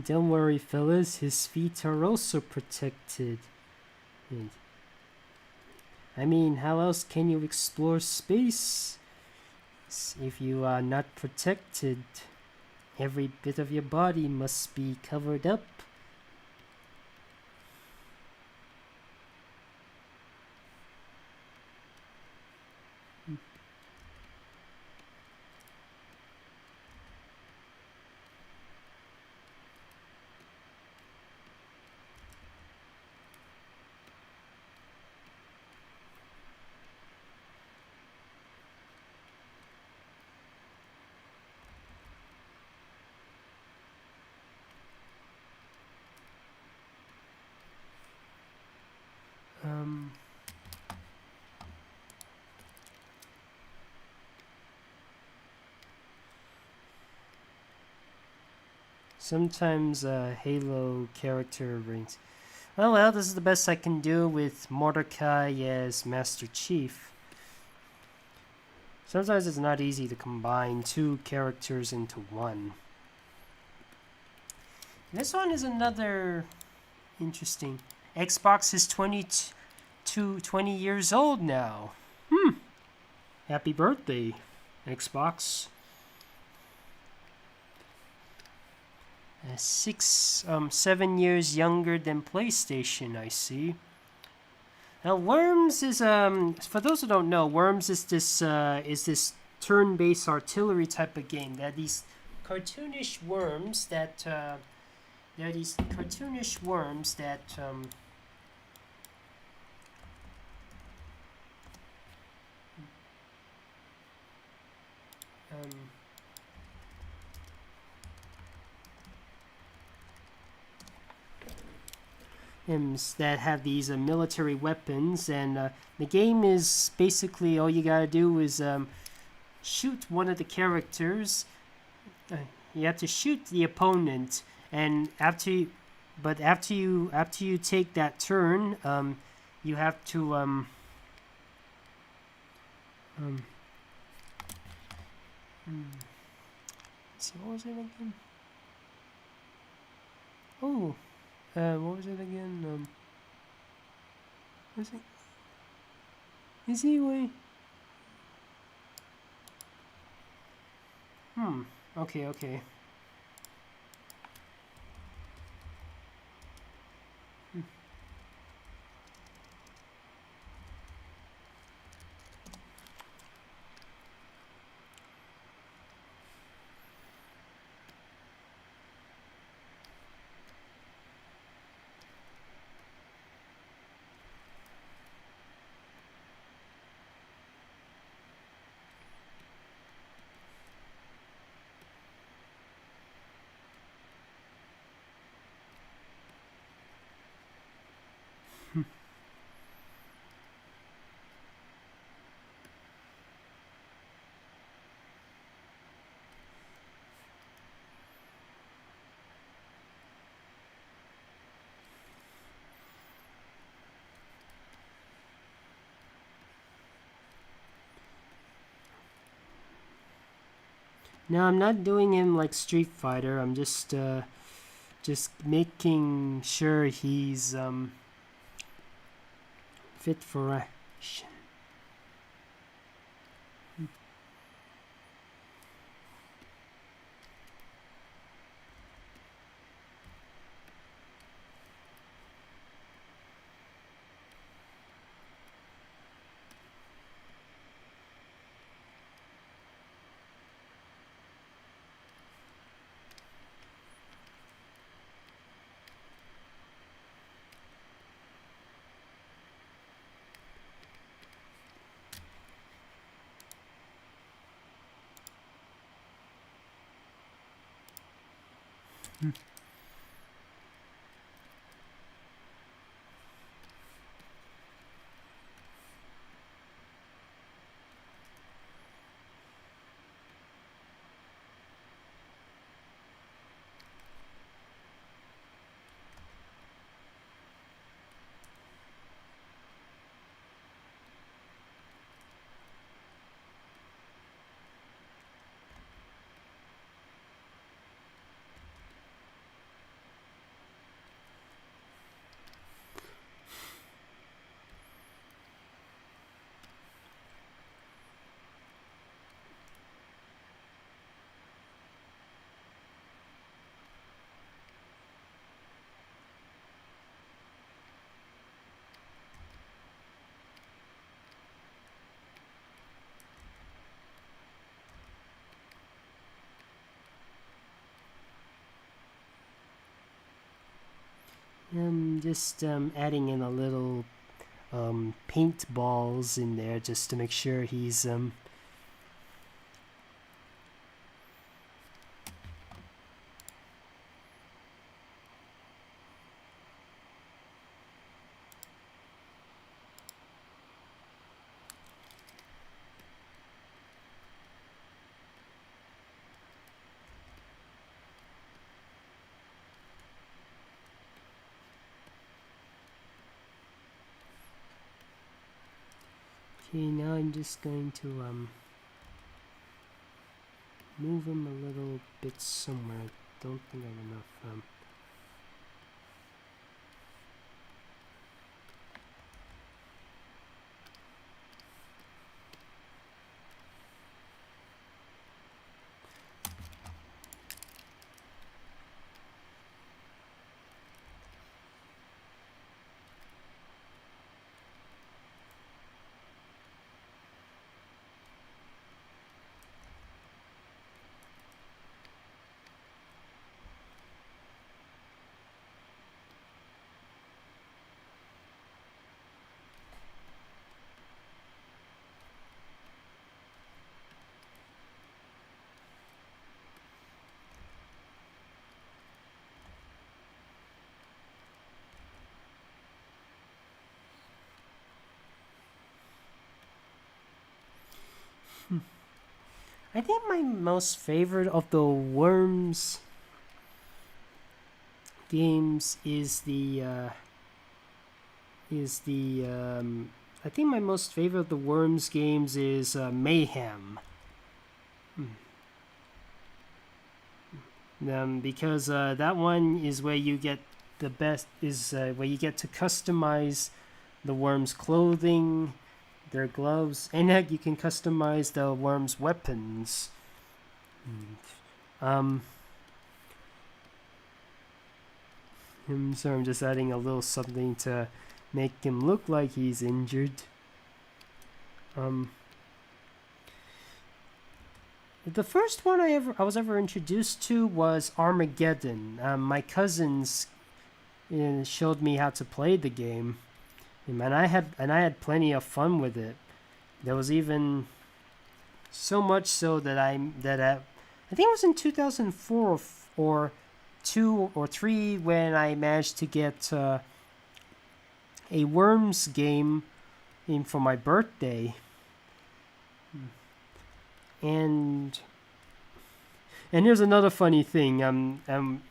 don't worry, fellas, his feet are also protected. And, I mean, how else can you explore space if you are not protected? Every bit of your body must be covered up. Sometimes Halo character rings. Oh well, this is the best I can do with Mordecai as Master Chief. Sometimes it's not easy to combine two characters into one. This one is another interesting. Xbox is 20 years old now. Happy birthday, Xbox. 7 years younger than PlayStation, I see. Now, Worms is for those who don't know, Worms is this turn-based artillery type of game. That these cartoonish worms that that have these military weapons, and the game is basically all you gotta do is shoot one of the characters. You have to shoot the opponent, and after you take that turn, you have to let's see, what was it again? Oh. What was it again? Was it? Is he away? Okay. No, I'm not doing him like Street Fighter. I'm just making sure he's fit for action. I'm just adding in a little paintballs in there just to make sure he's Okay, now I'm just going to move him a little bit somewhere. I don't think I have enough I think my most favorite of the Worms games is the I think my most favorite of the Worms games is Mayhem. Because that one is where you get the best is where you get to customize the Worms' clothing, their gloves, and heck, you can customize the Worms' weapons. So I'm just adding a little something to make him look like he's injured. The first one I was ever introduced to was Armageddon. My cousins showed me how to play the game, and I had plenty of fun with it. There was even so much so that I think it was in 2004 or 2 or 3 when I managed to get a Worms game in for my birthday. And here's another funny thing.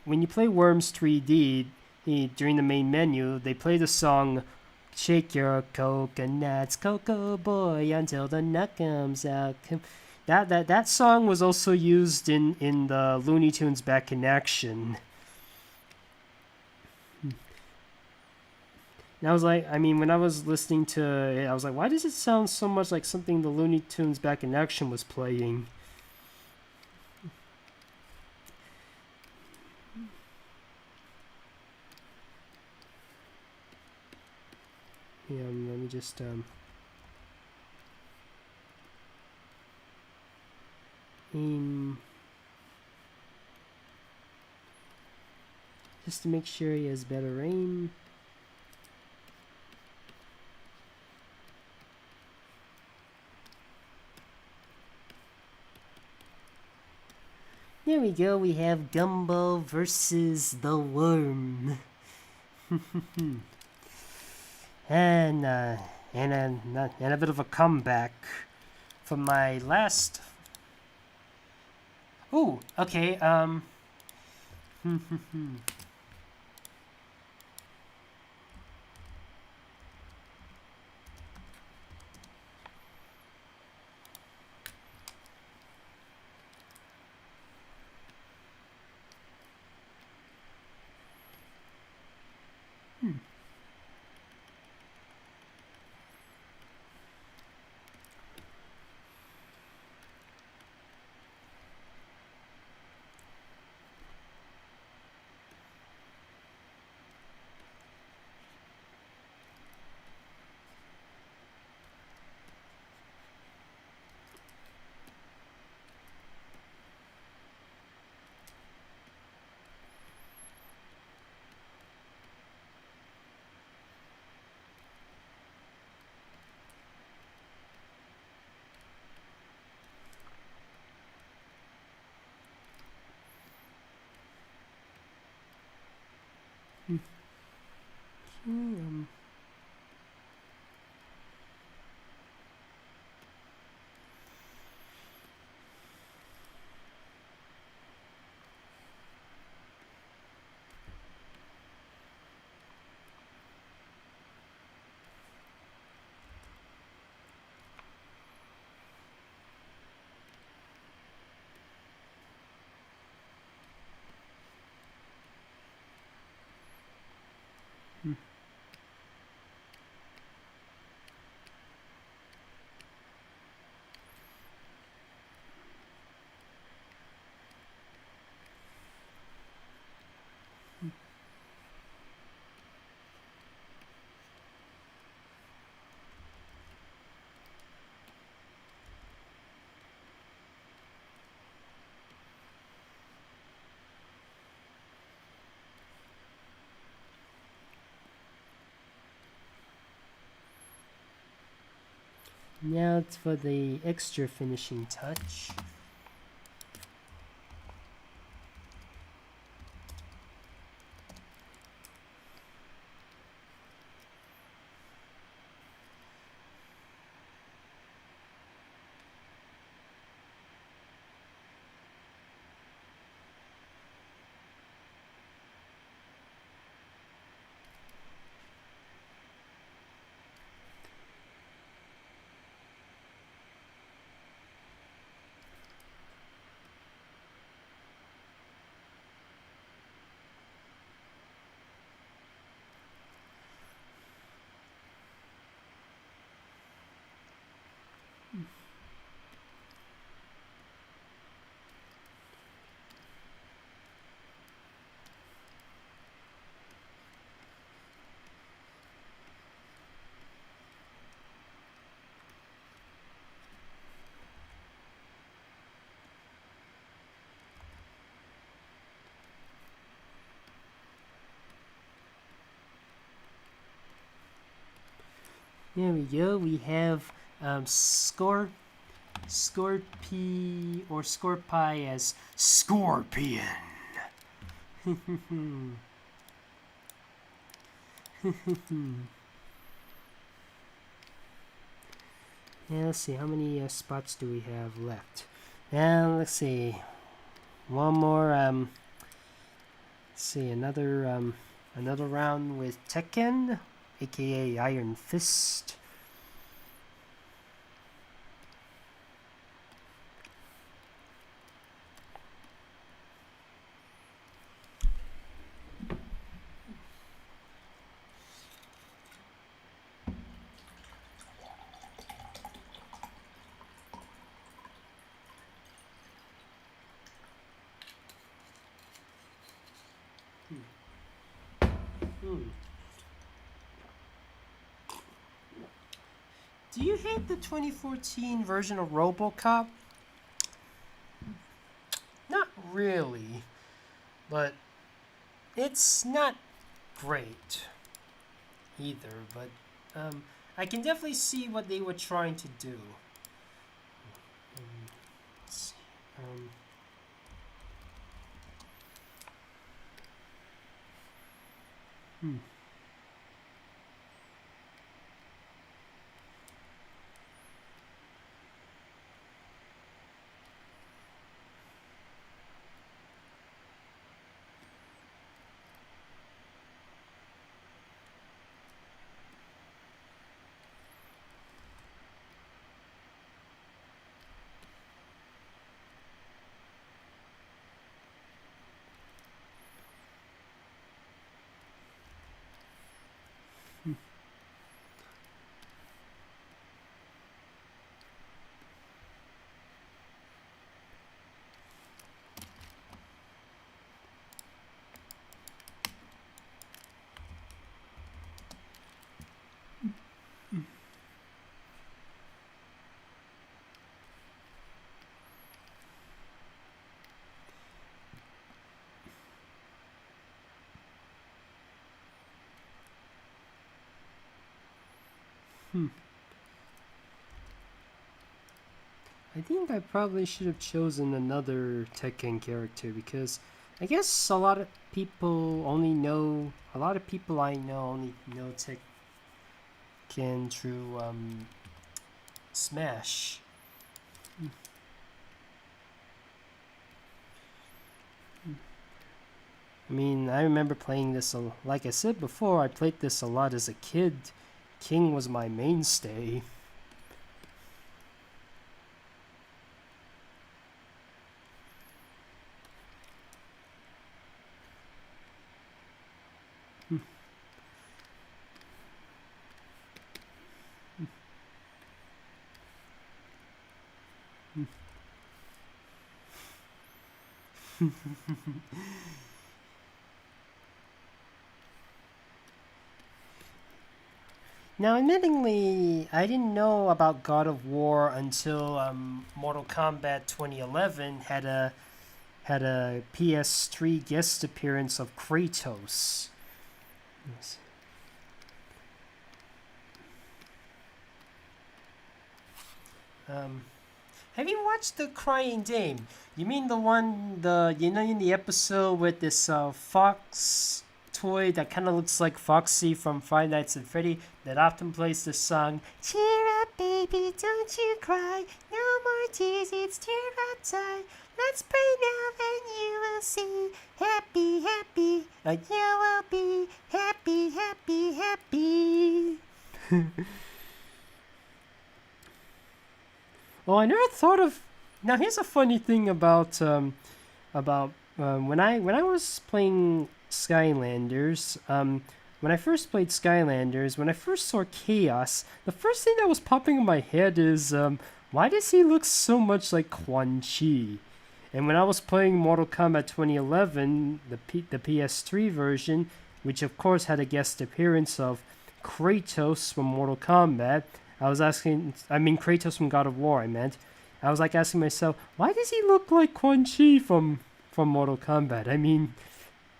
When you play Worms 3D, during the main menu, they play the song "Shake Your Coconuts, Cocoa Boy, until the nut comes out." That song was also used in the Looney Tunes Back in Action. And I was like, I mean, when I was listening to it, I was like, why does it sound so much like something the Looney Tunes Back in Action was playing? Yeah, let me just aim just to make sure he has better aim. There we go, we have Gumball versus the Worm. and a bit of a comeback from my last. Ooh, okay. Now it's for the extra finishing touch. There we go. We have Scorpy or Scorpie as Scorpion. Yeah, let's see, how many spots do we have left? And let's see, one more. Let's see, another round with Tekken, aka Iron Fist. Hmm. Do you hate the 2014 version of RoboCop? Not really, but it's not great either. But I can definitely see what they were trying to do. Let's see. Hmm. Hmm. I think I probably should have chosen another Tekken character because I guess a lot of people I know only know Tekken through Smash. I mean, I remember playing this, like I said before, I played this a lot as a kid. King was my mainstay. Now, admittingly, I didn't know about God of War until Mortal Kombat 2011 had a PS3 guest appearance of Kratos. Yes. Um, have you watched The Crying Game? You mean in the episode with this fox toy that kind of looks like Foxy from Five Nights at Freddy that often plays the song, "Cheer up, baby, don't you cry. No more tears, it's tear up time. Let's pray now and you will see. Happy, happy, you will be happy, happy, happy." Oh, I never thought of. Now here's a funny thing about when I was playing Skylanders. When I first played Skylanders, when I first saw Chaos, the first thing that was popping in my head is why does he look so much like Quan Chi? And when I was playing Mortal Kombat 2011, the PS3 version, which of course had a guest appearance of Kratos from Mortal Kombat, Kratos from God of War, I meant. I was like asking myself, why does he look like Quan Chi from Mortal Kombat? I mean,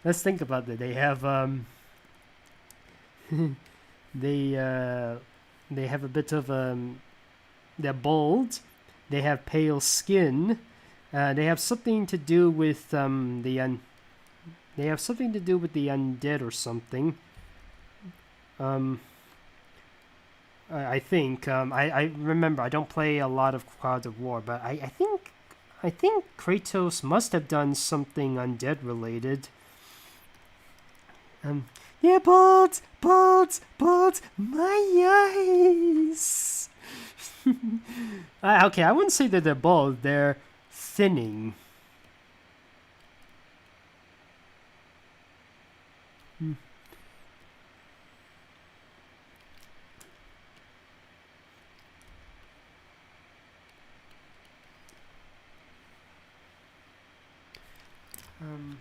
let's think about that. They have they they have a bit of they're bald. They have pale skin. They have something to do with they have something to do with the undead or something. I think I remember I don't play a lot of God of War, but I think Kratos must have done something undead related. Yeah, balls, balls, balls, my eyes. Okay, I wouldn't say that they're bald. They're thinning. Um,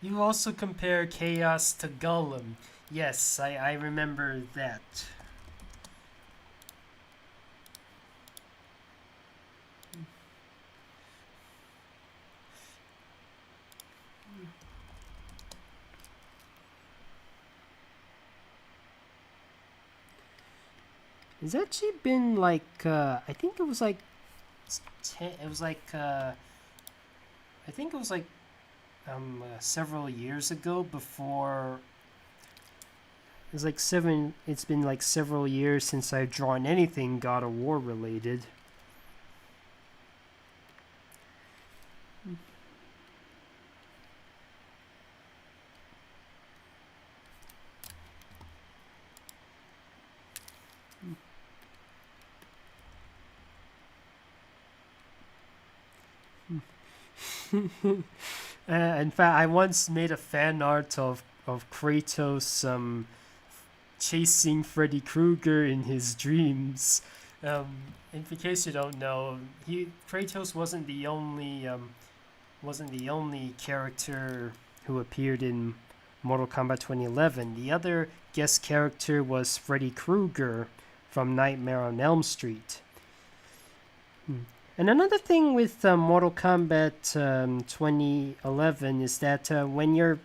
You also compare Chaos to Gollum. Yes, I remember that. It's actually been like I think it was like it was like I think it was like several years ago before it's like seven it's been like several years since I've drawn anything God of War related. In fact, I once made a fan art of Kratos chasing Freddy Krueger in his dreams. In case you don't know, Kratos wasn't the only character who appeared in Mortal Kombat 2011. The other guest character was Freddy Krueger from Nightmare on Elm Street. And another thing with Mortal Kombat 2011 is that when you're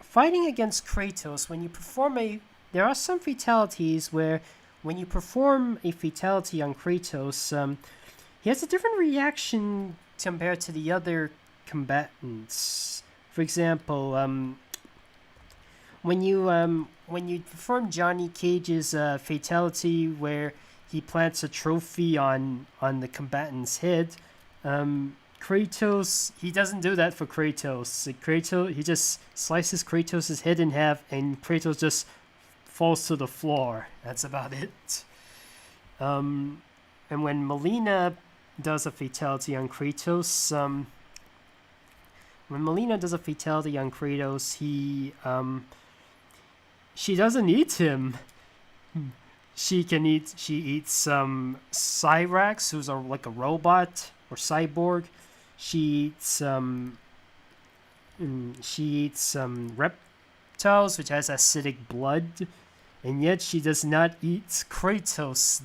fighting against Kratos, there are some fatalities where when you perform a fatality on Kratos, he has a different reaction compared to the other combatants. For example, when you perform Johnny Cage's fatality where he plants a trophy on the combatant's head, Kratos, he doesn't do that for Kratos. He just slices Kratos' head in half, and Kratos just falls to the floor. That's about it. And when Melina does a fatality on Kratos, she doesn't eat him. She eats some Cyrax, who's like a robot or cyborg. She eats reptiles, which has acidic blood, and yet she does not eat Kratos,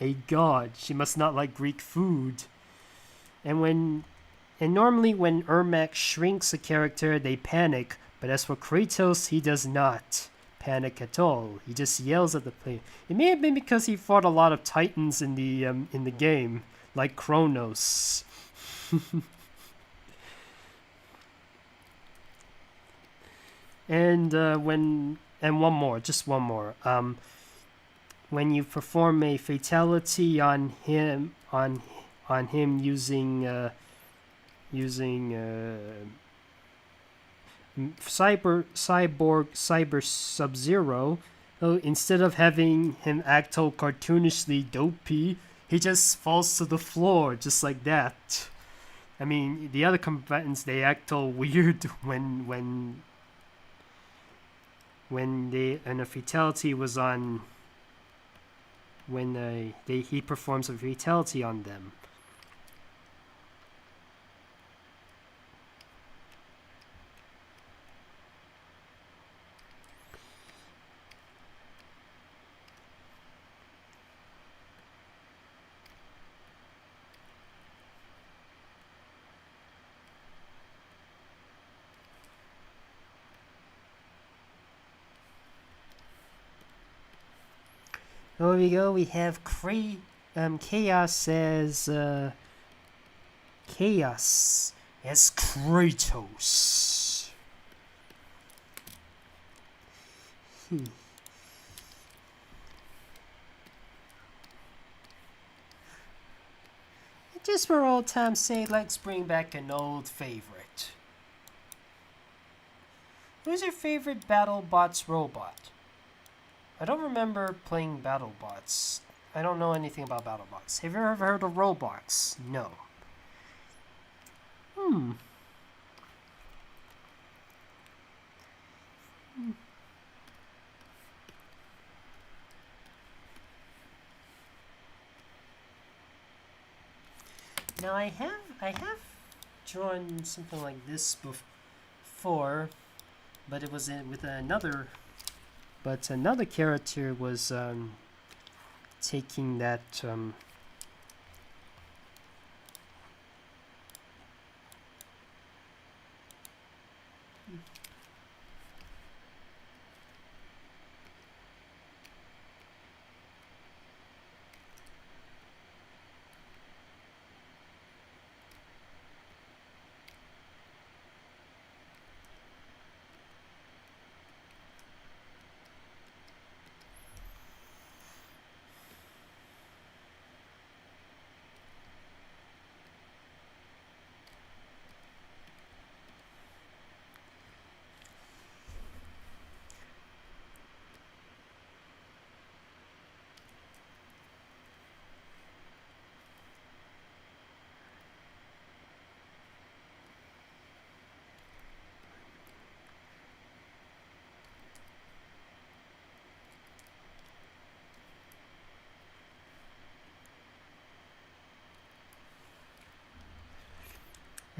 a god. She must not like Greek food. And normally when Ermac shrinks a character, they panic, but as for Kratos, he does not panic at all. He just yells at the player. It may have been because he fought a lot of titans in the game, like Kronos. And just one more. When you perform a fatality on him using Cyber Sub-Zero, instead of having him act all cartoonishly dopey, he just falls to the floor just like that. I mean, the other combatants, they act all weird when a fatality was on when he performs a fatality on them. There we go. We have Chaos as Kratos. Just for old time's sake, let's bring back an old favorite. Who's your favorite BattleBots robot? I don't remember playing BattleBots. I don't know anything about BattleBots. Have you ever heard of Roblox? No. Now I have drawn something like this 4, but it was with another. But another character was taking that.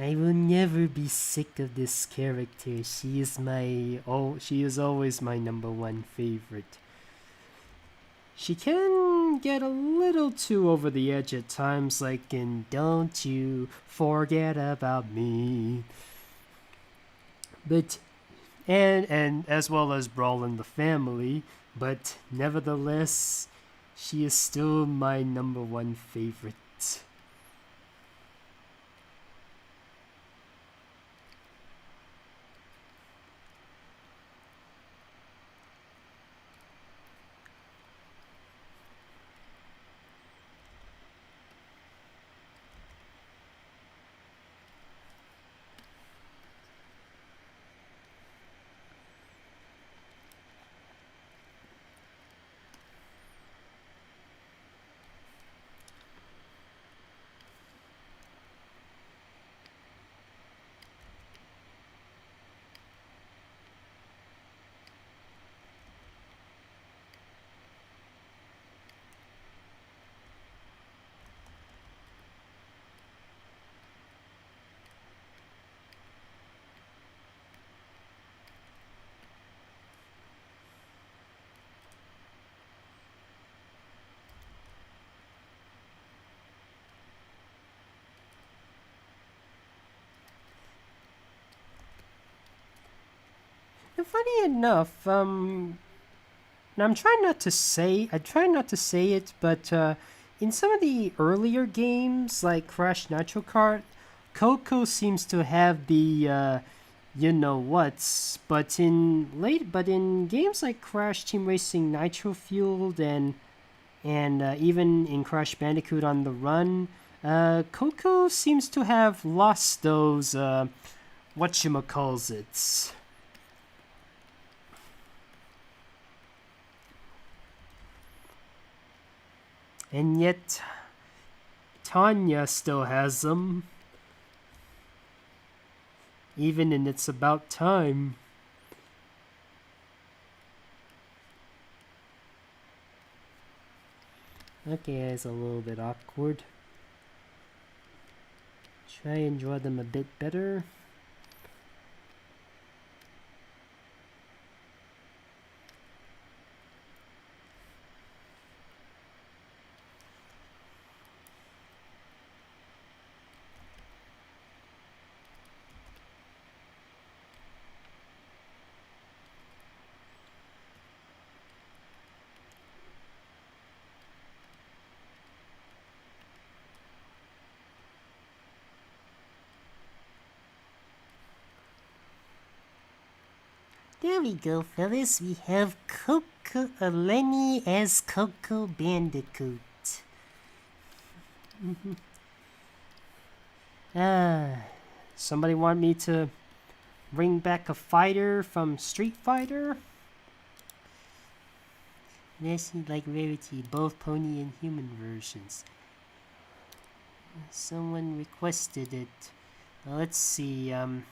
I will never be sick of this character. She is always my number one favorite. She can get a little too over the edge at times, like in Don't You Forget About Me. But and as well as Brawl in the Family, but nevertheless, she is still my number one favorite. And funny enough, now I try not to say it, but in some of the earlier games, like Crash Nitro Kart, Coco seems to have the you know what's, but in games like Crash Team Racing Nitro Fueled and even in Crash Bandicoot on the Run, Coco seems to have lost those whatchamacallits. And yet, Tanya still has them. Even in It's About Time. Okay, it's a little bit awkward. Try and draw them a bit better. There we go, fellas. We have Lenny as Coco Bandicoot. Somebody want me to bring back a fighter from Street Fighter? Nessie like Rarity, both pony and human versions. Someone requested it. Let's see, I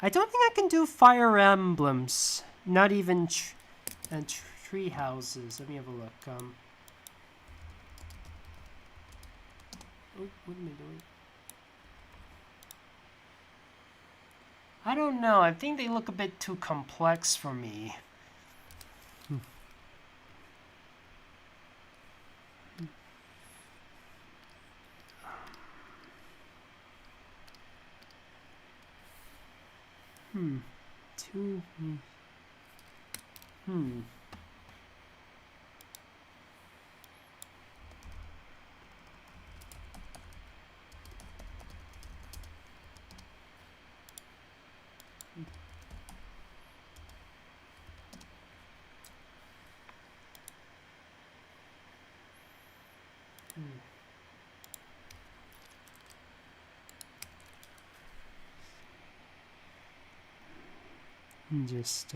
don't think I can do Fire Emblems. Not even tree houses. Let me have a look. Oh, what am I doing? I don't know. I think they look a bit too complex for me. Too. Just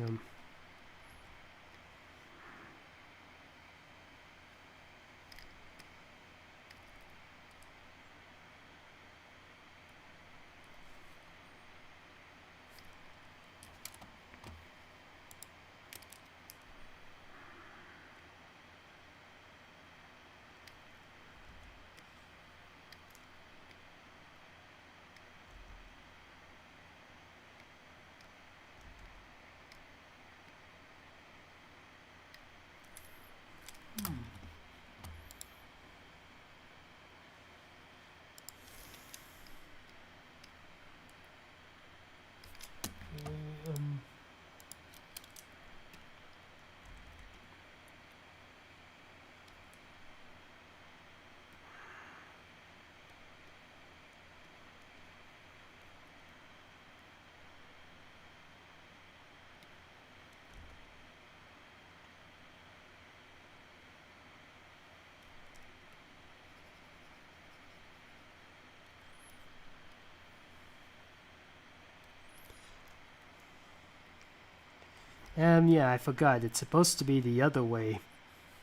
yeah, I forgot. It's supposed to be the other way.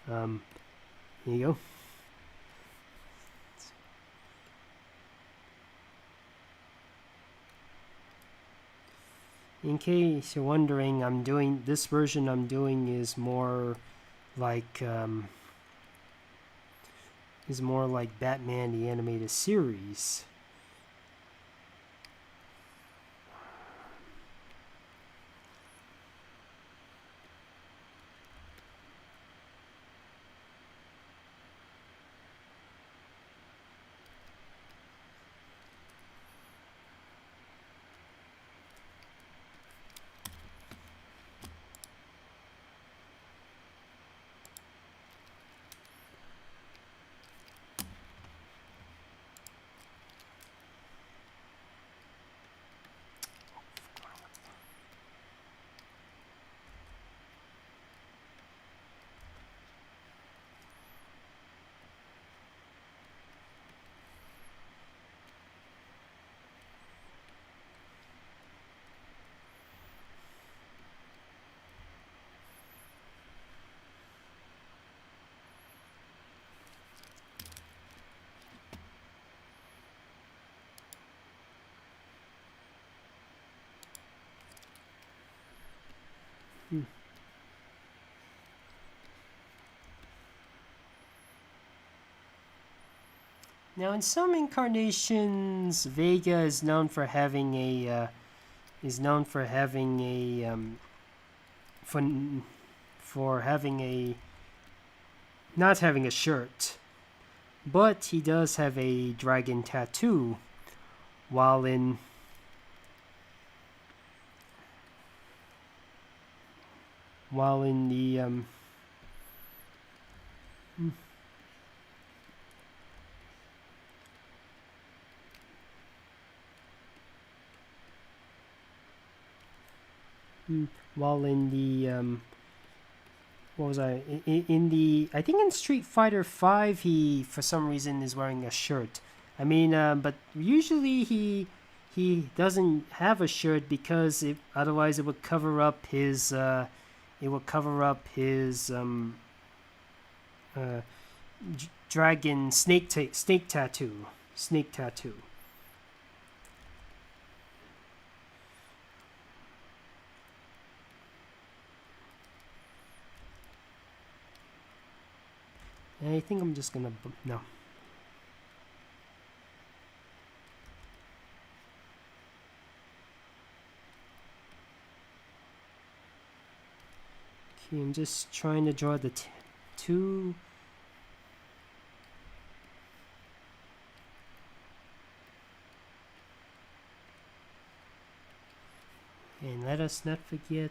Here you go. In case you're wondering, this version I'm doing is more like Batman the Animated Series. Now, in some incarnations, Vega is known for having a for having a not having a shirt, but he does have a dragon tattoo, while in the while in the what was in the I think in Street Fighter 5 he for some reason is wearing a shirt. I mean, but usually he doesn't have a shirt because otherwise it would cover up his dragon snake tattoo. I think I'm just gonna no. Okay, I'm just trying to draw the two. And let us not forget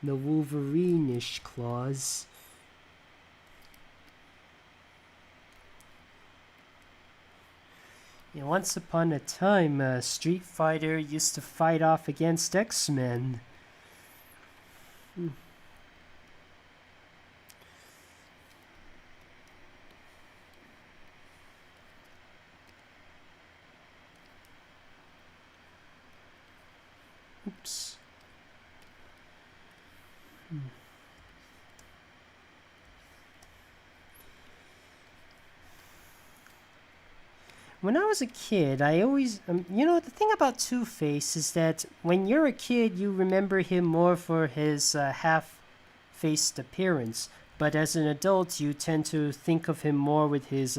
the Wolverine-ish claws. Yeah, once upon a time, Street Fighter used to fight off against X-Men. Oops. When I was a kid, I always, the thing about Two-Face is that when you're a kid, you remember him more for his half-faced appearance. But as an adult, you tend to think of him more with his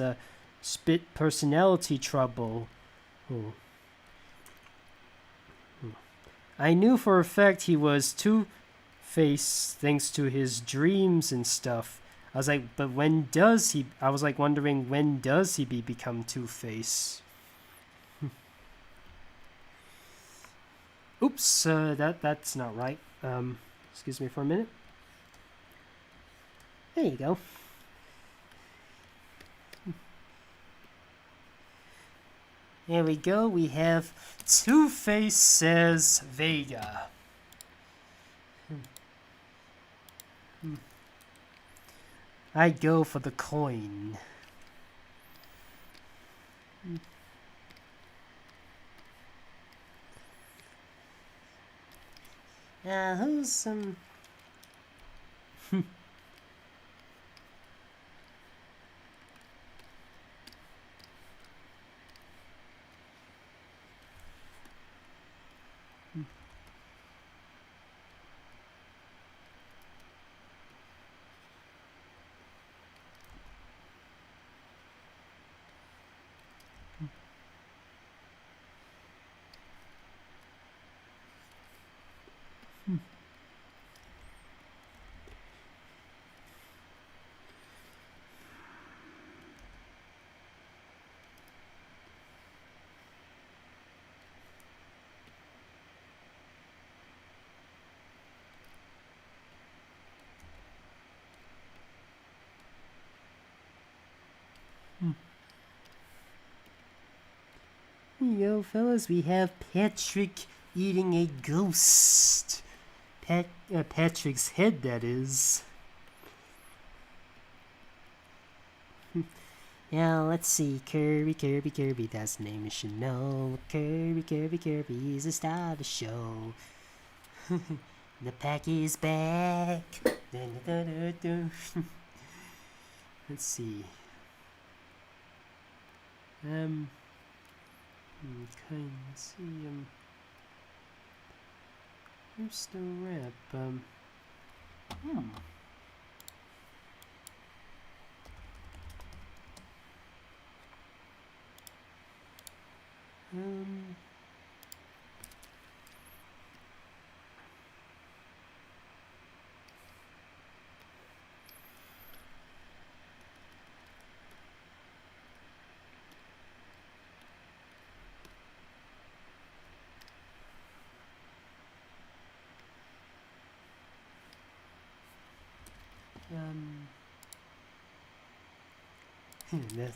split personality trouble. Oh. I knew for a fact he was Two-Face thanks to his dreams and stuff. I was like, but when does he? I was like wondering when does he become Two-Face? Oops, that's not right. Excuse me for a minute. There you go. There we go. We have Two-Face says Vega. I'd go for the coin. Who's some... Here you go, fellas. We have Patrick eating a ghost. Patrick's head, that is. Now, let's see. Kirby, that's the name you should know. Kirby is the star of the show. The pack is back. Let's see. Kind of see where's the rap?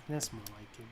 That's more like it.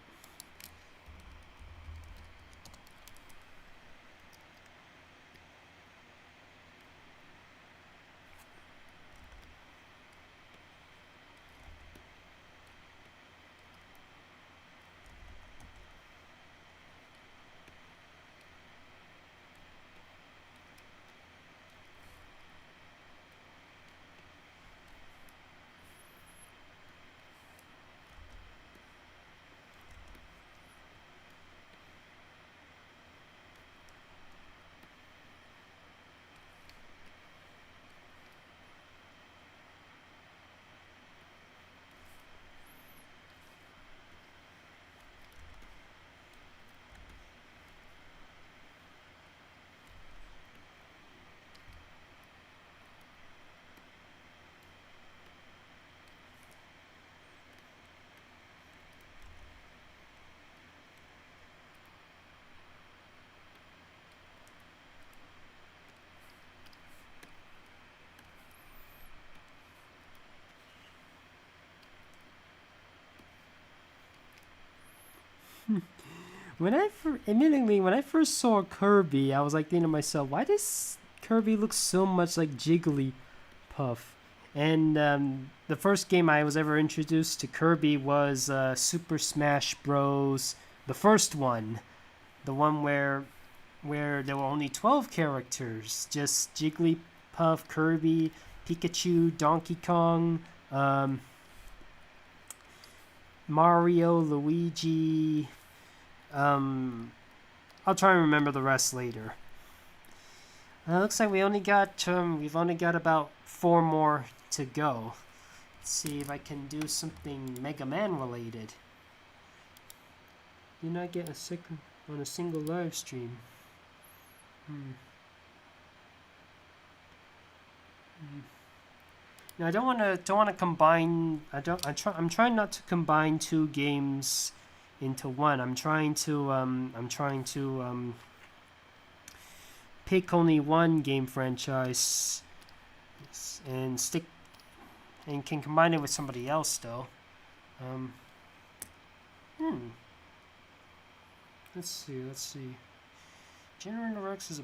Admittedly, when I first saw Kirby, I was like thinking to myself, why does Kirby look so much like Jigglypuff? And the first game I was ever introduced to Kirby was Super Smash Bros. The first one, the one where there were only 12 characters, just Jigglypuff, Kirby, Pikachu, Donkey Kong, Mario, Luigi. I'll try and remember the rest later. Looks like we've only got about 4 more to go. Let's see if I can do something Mega Man related. Do not get a second on a single live stream. Now I don't want to combine. I'm trying not to combine 2 games into one. I'm trying to pick only one game franchise and can combine it with somebody else though. Let's see. Generator Rex is a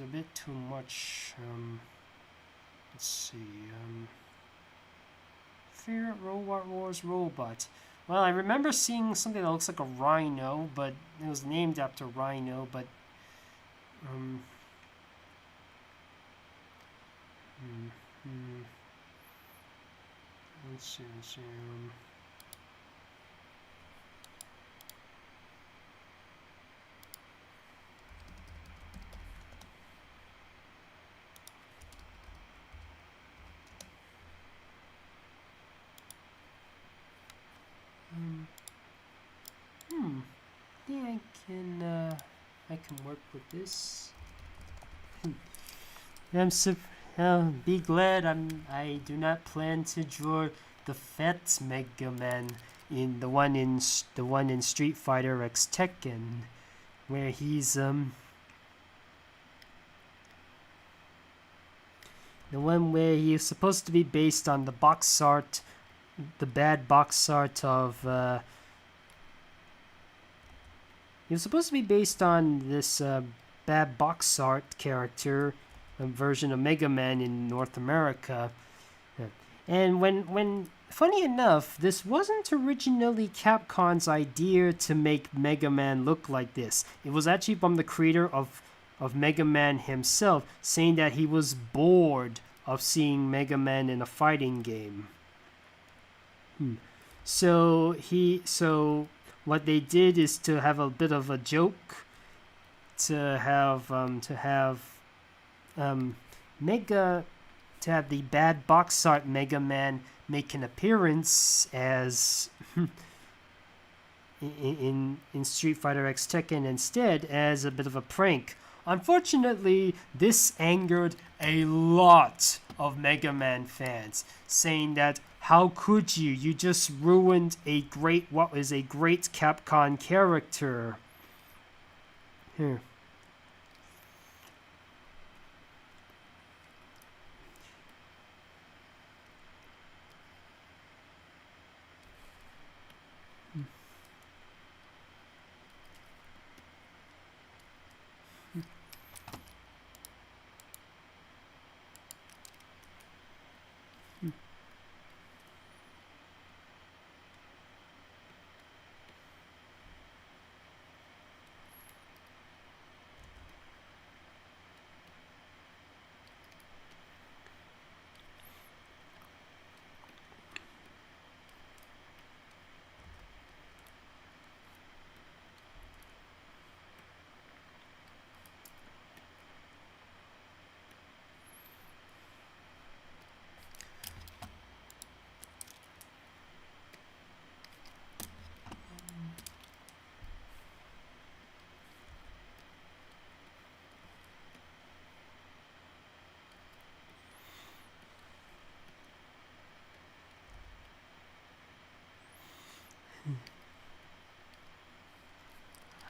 bit too much. Let's see. Favorite Robot Wars robot. Well, I remember seeing something that looks like a Rhino, but it was named after Rhino, but let's see. Yeah, I can work with this. Be glad I do not plan to draw the fat Mega Man in the one in Street Fighter X Tekken, where he's the one where he's supposed to be based on the box art, the bad box art of. He was supposed to be based on this bad box art character, a version of Mega Man in North America. And when funny enough, this wasn't originally Capcom's idea to make Mega Man look like this. It was actually from the creator of Mega Man himself, saying that he was bored of seeing Mega Man in a fighting game. So what they did is to have a bit of a joke, to have the bad box art Mega Man make an appearance as in Street Fighter X Tekken instead as a bit of a prank. Unfortunately, this angered a lot of Mega Man fans, saying that how could you? You just ruined what was a great Capcom character. Here.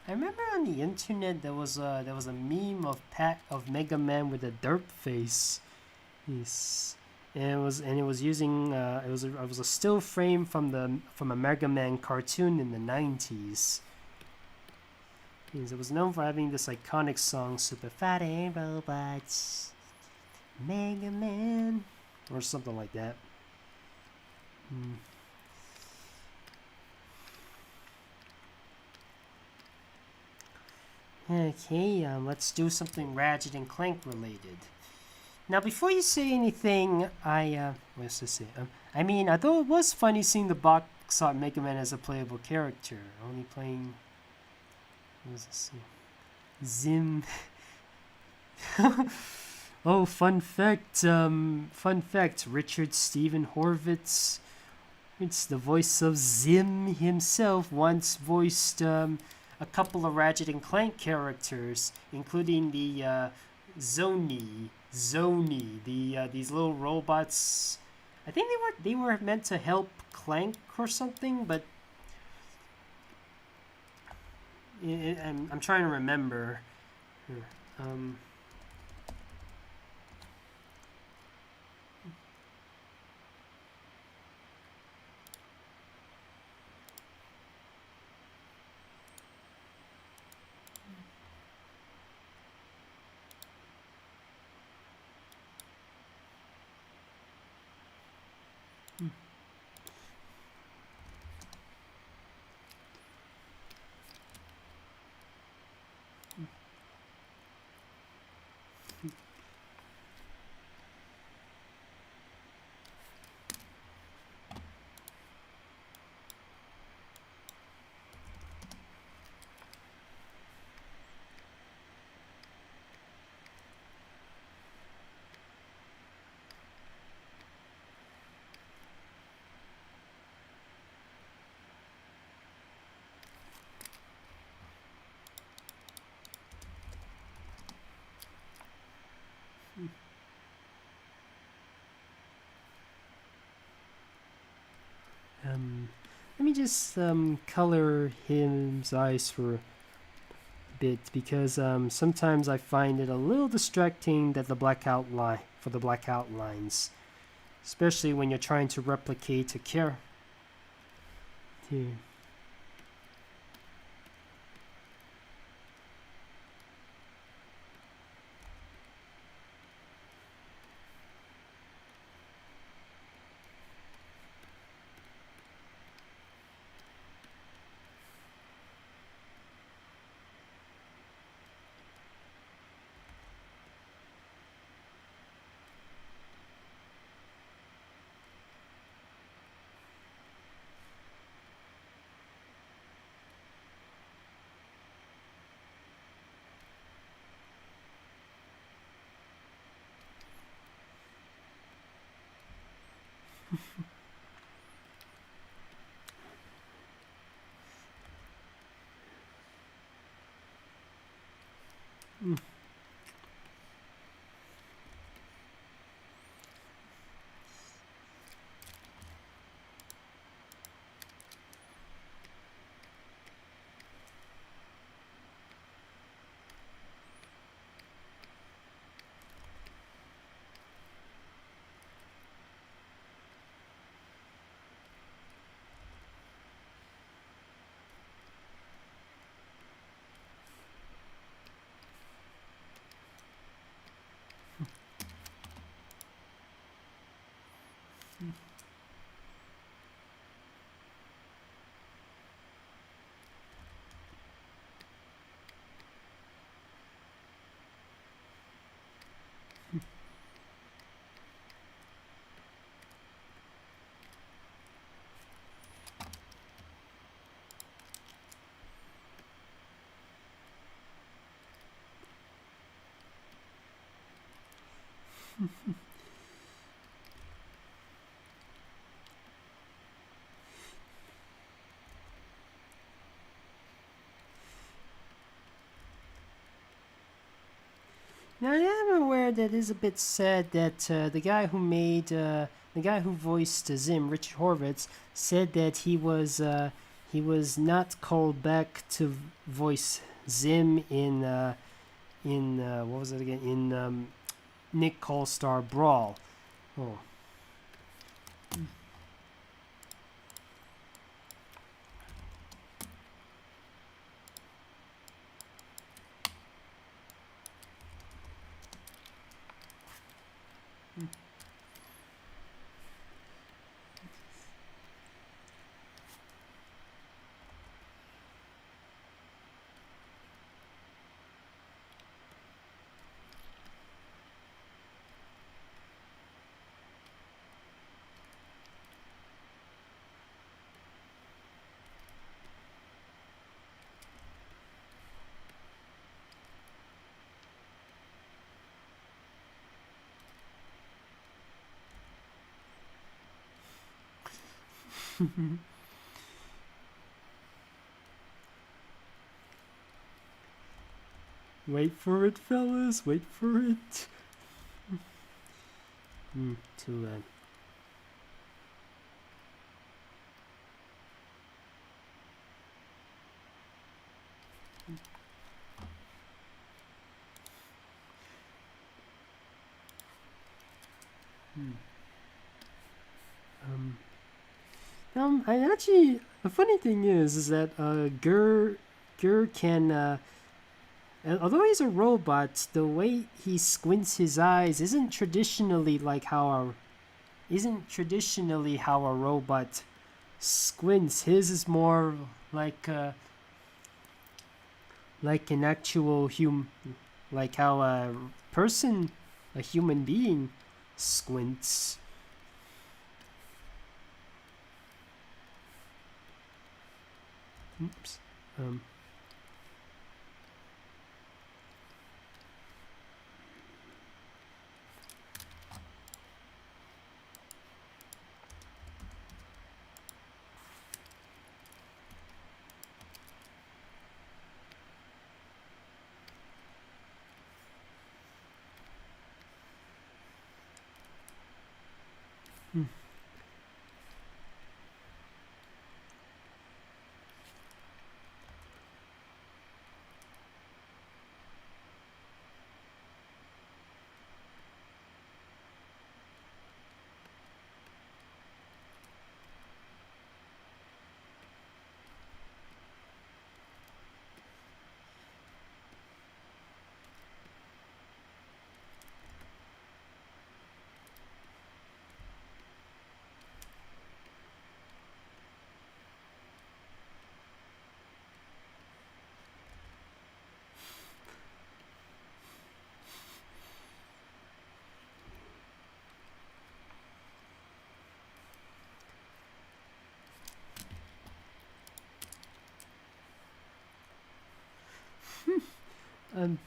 I remember on the internet there was a meme of Mega Man with a derp face. Yes. And it was using it was a still frame from a Mega Man cartoon in the 90s. It was known for having this iconic song, Super Fighting Robots, Mega Man, or something like that. Okay, let's do something Ratchet and Clank related. Now, before you say anything, what's this say? I mean, although it was funny seeing the box art Mega Man as a playable character, only playing. What does this say? Zim. Oh, fun fact! Richard Steven Horvitz, it's the voice of Zim himself, once voiced a couple of Ratchet and Clank characters, including the Zoni, these little robots. I think they were meant to help Clank or something, but I'm trying to remember. Let me just color his eyes for a bit, because sometimes I find it a little distracting that the black outlines, especially when you're trying to replicate a character. Now I am aware that it is a bit sad that the guy who voiced Zim, Richard Horvitz, said that he was not called back to voice Zim in what was it again, in Nick All-Star Brawl. Oh. Wait for it, fellas. Wait for it. Too bad. I actually, the funny thing is that Gur can, although he's a robot, the way he squints his eyes isn't traditionally how a robot squints. His is more like an actual like how a human being squints. Oops.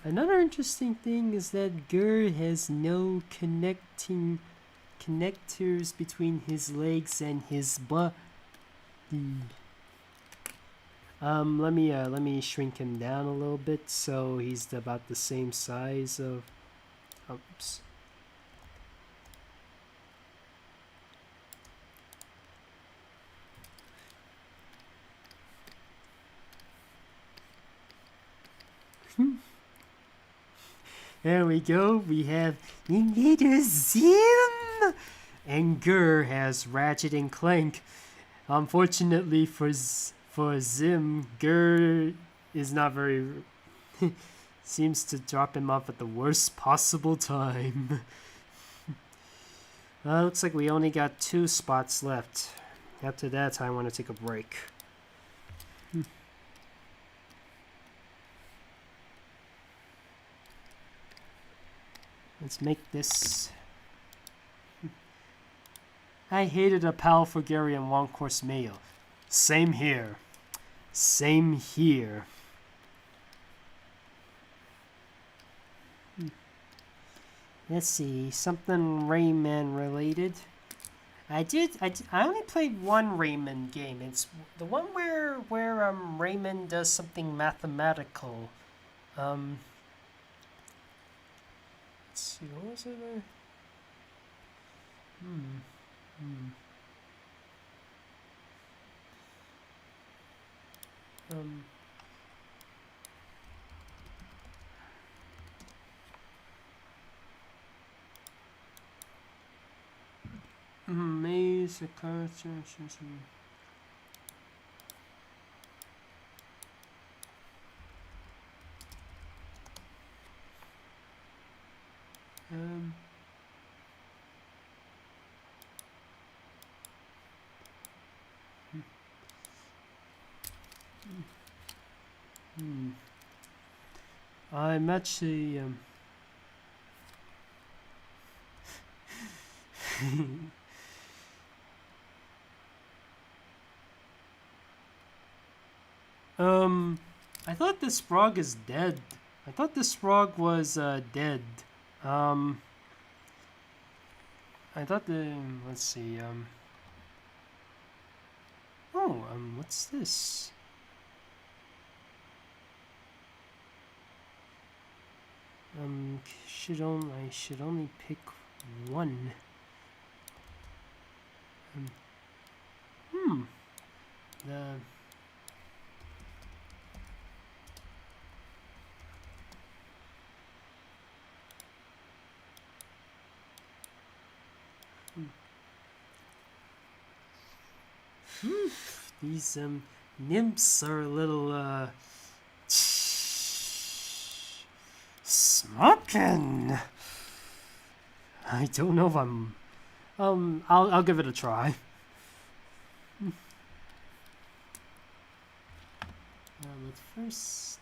Another interesting thing is that Gur has no connectors between his legs and his butt. Let me shrink him down a little bit so he's about the same size of. Oops. There we go. We have Invader Zim, and Gur has Ratchet and Clank. Unfortunately for Zim, Gur is not very. Seems to drop him off at the worst possible time. Looks like we only got 2 spots left. After that, I want to take a break. Let's make this. I hated a pal for Gary and one-course meal. Same here. Same here. Let's see, something Rayman related. I only played one Rayman game. It's the one where Rayman does something mathematical. Let's see, what was it? Maze, a character, I'm actually I thought this frog is dead. I thought this frog was dead. I thought let's see, Oh, what's this? I should only pick one. The these nymphs are a little smoking. I don't know if I'm I'll give it a try. But first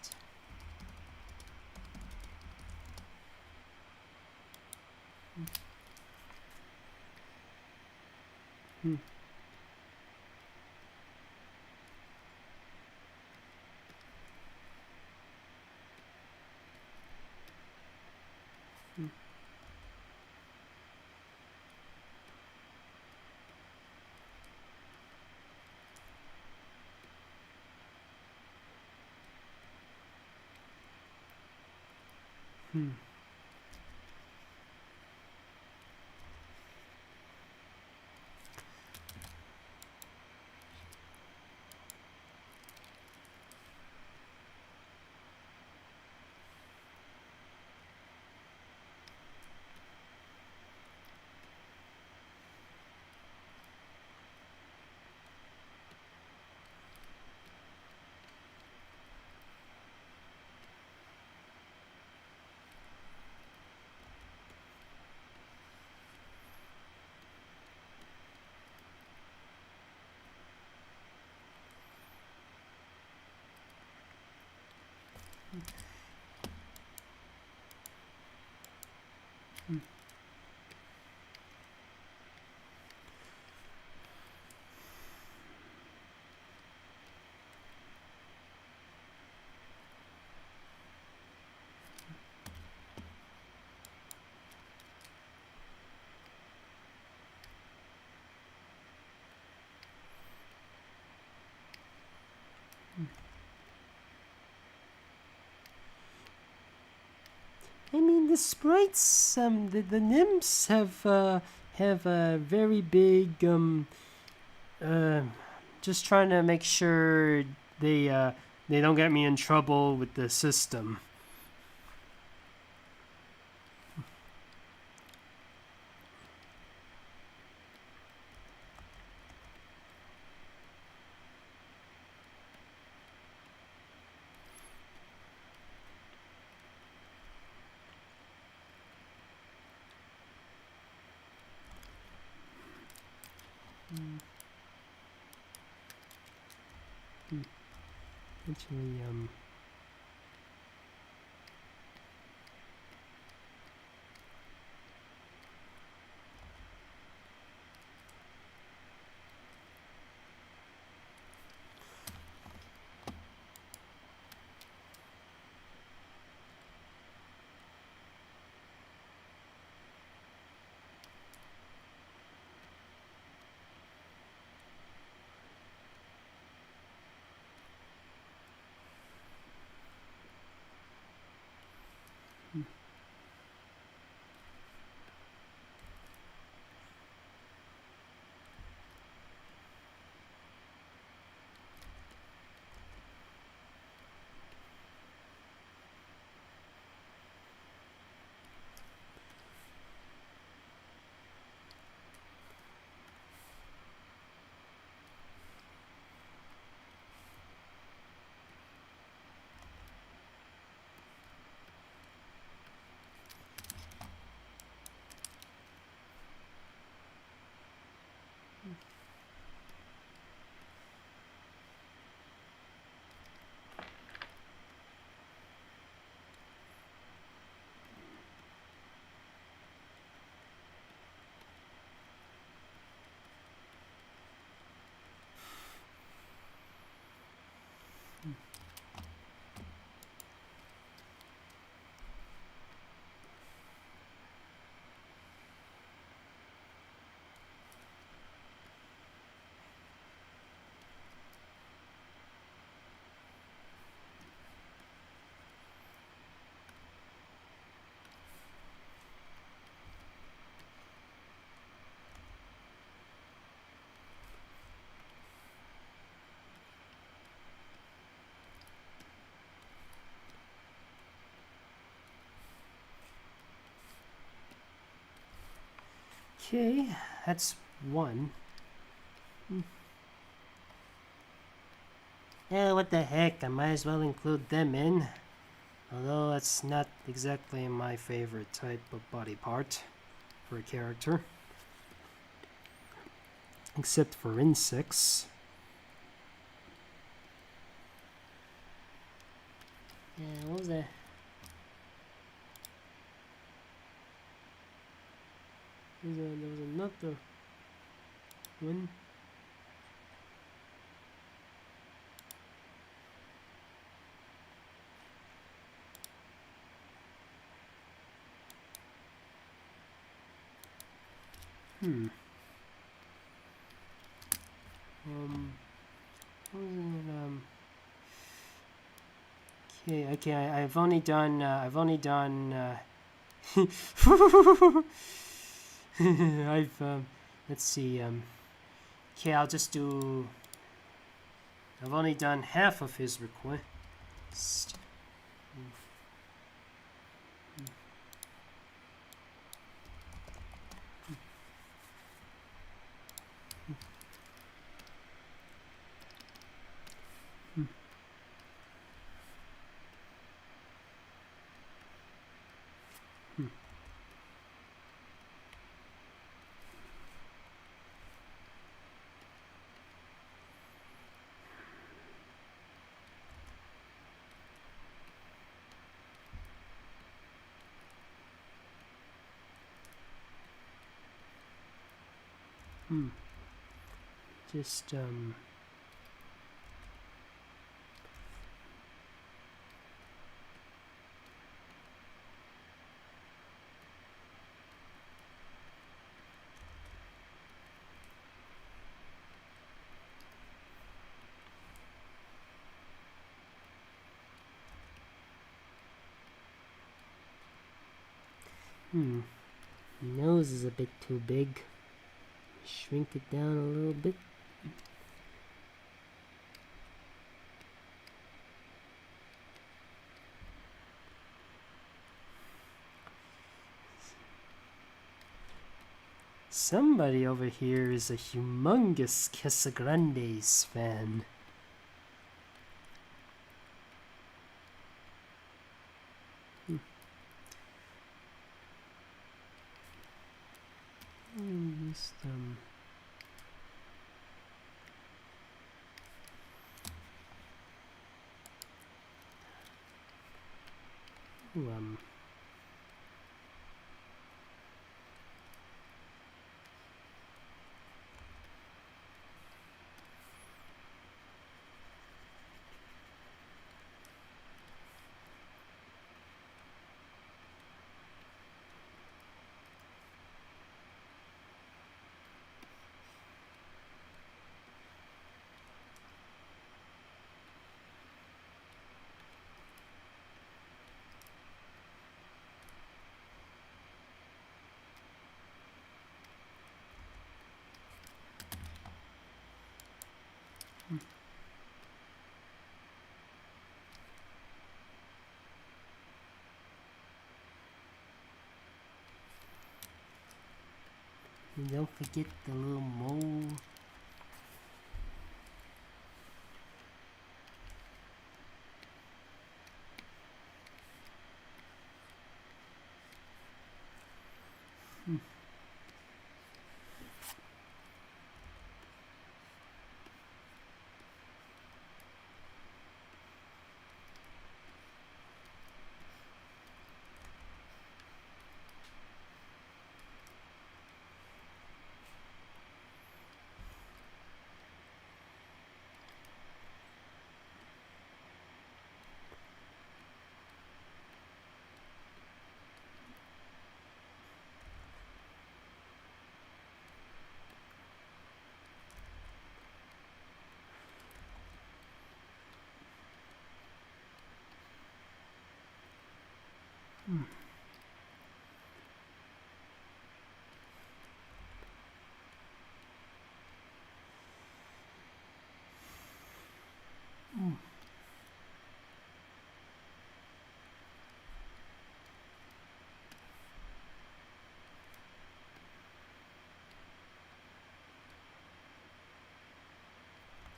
I mean, the sprites, the nymphs have a very big, just trying to make sure they don't get me in trouble with the system. Actually, Okay, that's one. Yeah, what the heck, I might as well include them in. Although that's not exactly my favorite type of body part for a character. Except for insects. Yeah, what was that? There was another one. What was it? Okay, I've only done, let's see, okay, I'll just do, I've only done half of his request. Just, Nose is a bit too big. Shrink it down a little bit. somebody over here is a humongous Casagrandes fan. Just, And don't forget the little mole.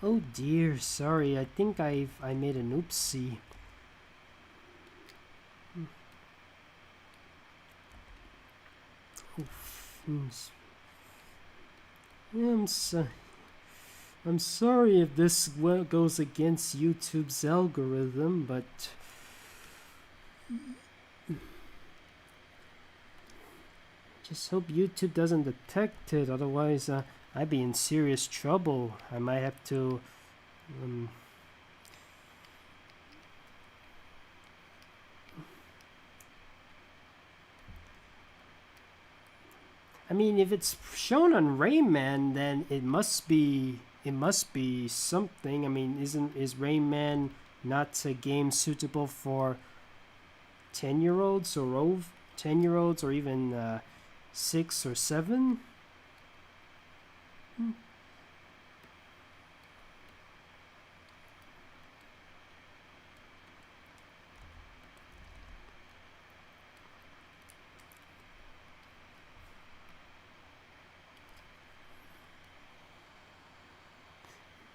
Oh dear, sorry. I think I made an oopsie. Oof. I'm sorry if this goes against YouTube's algorithm, but just hope YouTube doesn't detect it. Otherwise, I'd be in serious trouble. I might have to. I mean, if it's shown on Rayman, then it must be something. I mean, is Rayman not a game suitable for 10-year-olds or over 10-year-olds or even 6 or 7?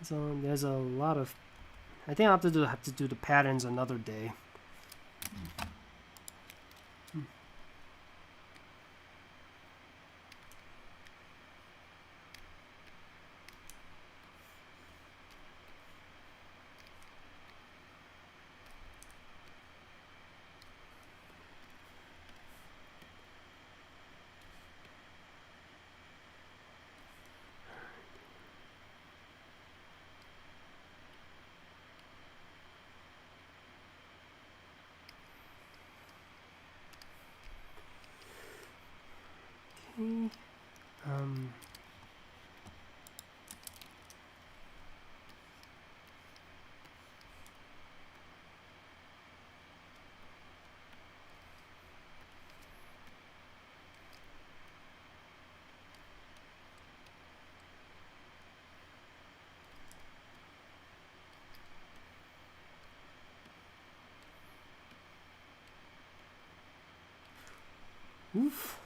So there's a lot of. I think I'll have to do the patterns another day. Okay. Oof.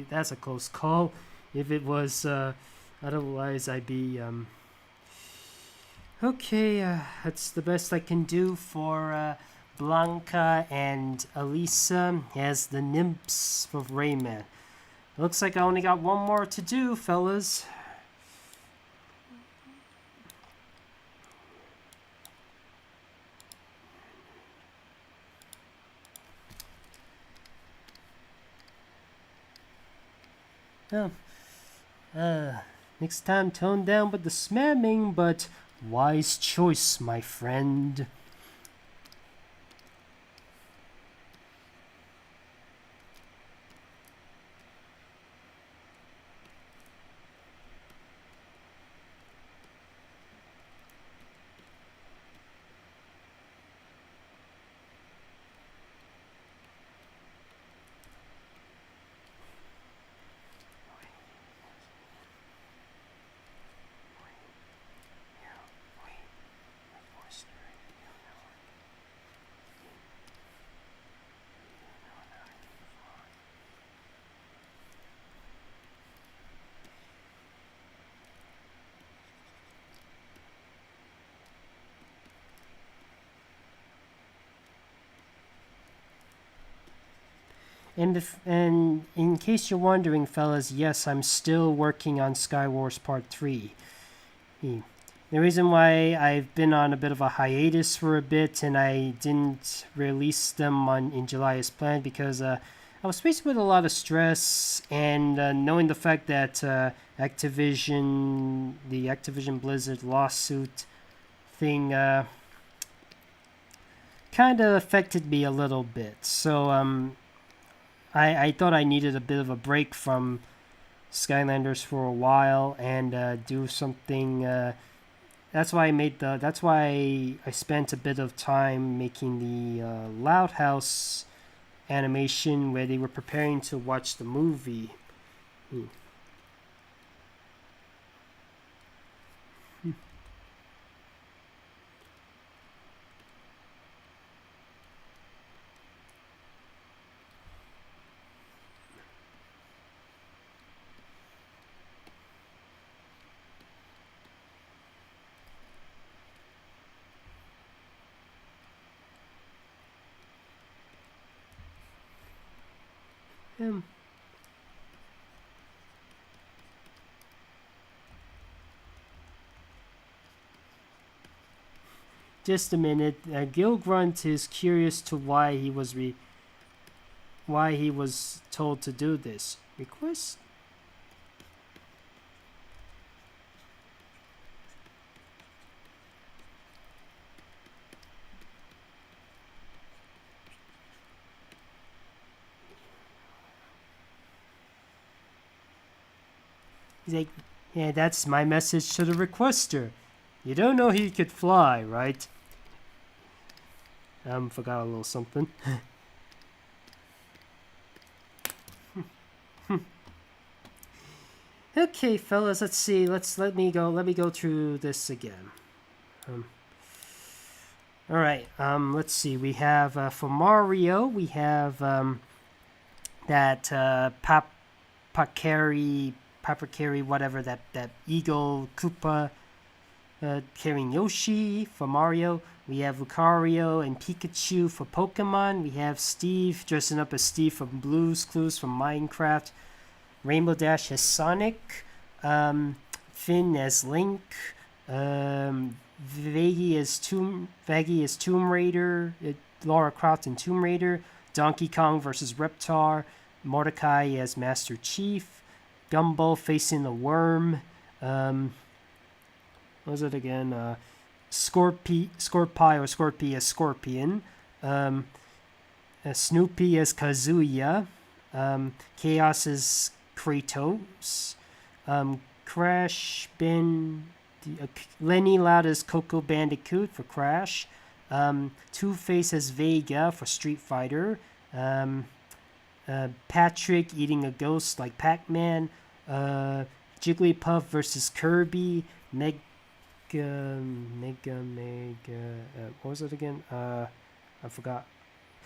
That's a close call. If it was, otherwise I'd be, okay, that's the best I can do for, Blanca and Elisa as the nymphs of Rayman. Looks like I only got one more to do, fellas. Oh. Next time tone down with the spamming, but wise choice, my friend. And in case you're wondering, fellas, yes, I'm still working on Skywars Part 3. The reason why I've been on a bit of a hiatus for a bit and I didn't release them in July as planned because I was faced with a lot of stress and knowing the fact that the Activision Blizzard lawsuit thing kind of affected me a little bit. So I thought I needed a bit of a break from Skylanders for a while and do something. That's why I spent a bit of time making the Loud House animation where they were preparing to watch the movie. Just a minute. Gil Grunt is curious to why he was told to do this. Request. He's like, yeah, that's my message to the requester. You don't know he could fly, right? Forgot a little something. Okay, fellas, let's see. Let me go through this again. All right. Let's see. We have for Mario, we have that Papakari, whatever that eagle Koopa carrying Yoshi for Mario. We have Lucario and Pikachu for Pokemon. We have Steve dressing up as Steve from Blue's Clues from Minecraft. Rainbow Dash as Sonic. Finn as Link. Vaggie as Tomb Raider. Lara Croft and Tomb Raider. Donkey Kong versus Reptar. Mordecai as Master Chief. Gumball facing the worm. What was it again? Scorpy as Scorpion. Snoopy as Kazuya. Chaos as Kratos. Crash Lenny Loud as Coco Bandicoot for Crash. Two-Face as Vega for Street Fighter. Patrick eating a ghost like Pac-Man. Jigglypuff versus Kirby. Mega. What was it again? I forgot.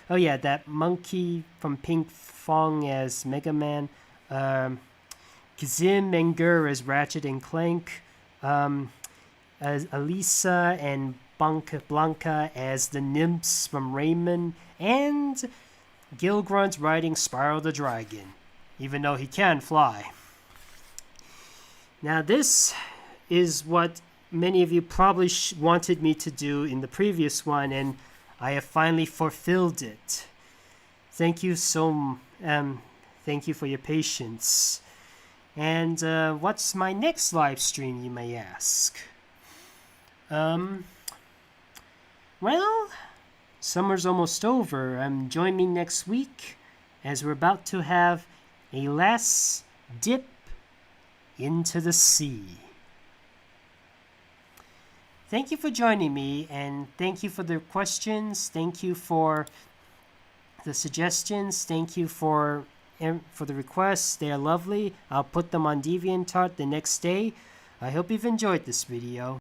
Oh yeah, that monkey from Pink Fong as Mega Man. Kazim and Gur as Ratchet and Clank. As Alisa and Blanca as the nymphs from Rayman. And Gil Grunt riding Spyro the Dragon, even though he can fly. Now this is what many of you probably wanted me to do in the previous one, and I have finally fulfilled it. Thank you thank you for your patience. And what's my next live stream, you may ask? Well, summer's almost over. Join me next week as we're about to have a last dip into the sea. Thank you for joining me, and thank you for the questions. Thank you for the suggestions. Thank you for the requests. They are lovely. I'll put them on DeviantArt the next day. I hope you've enjoyed this video.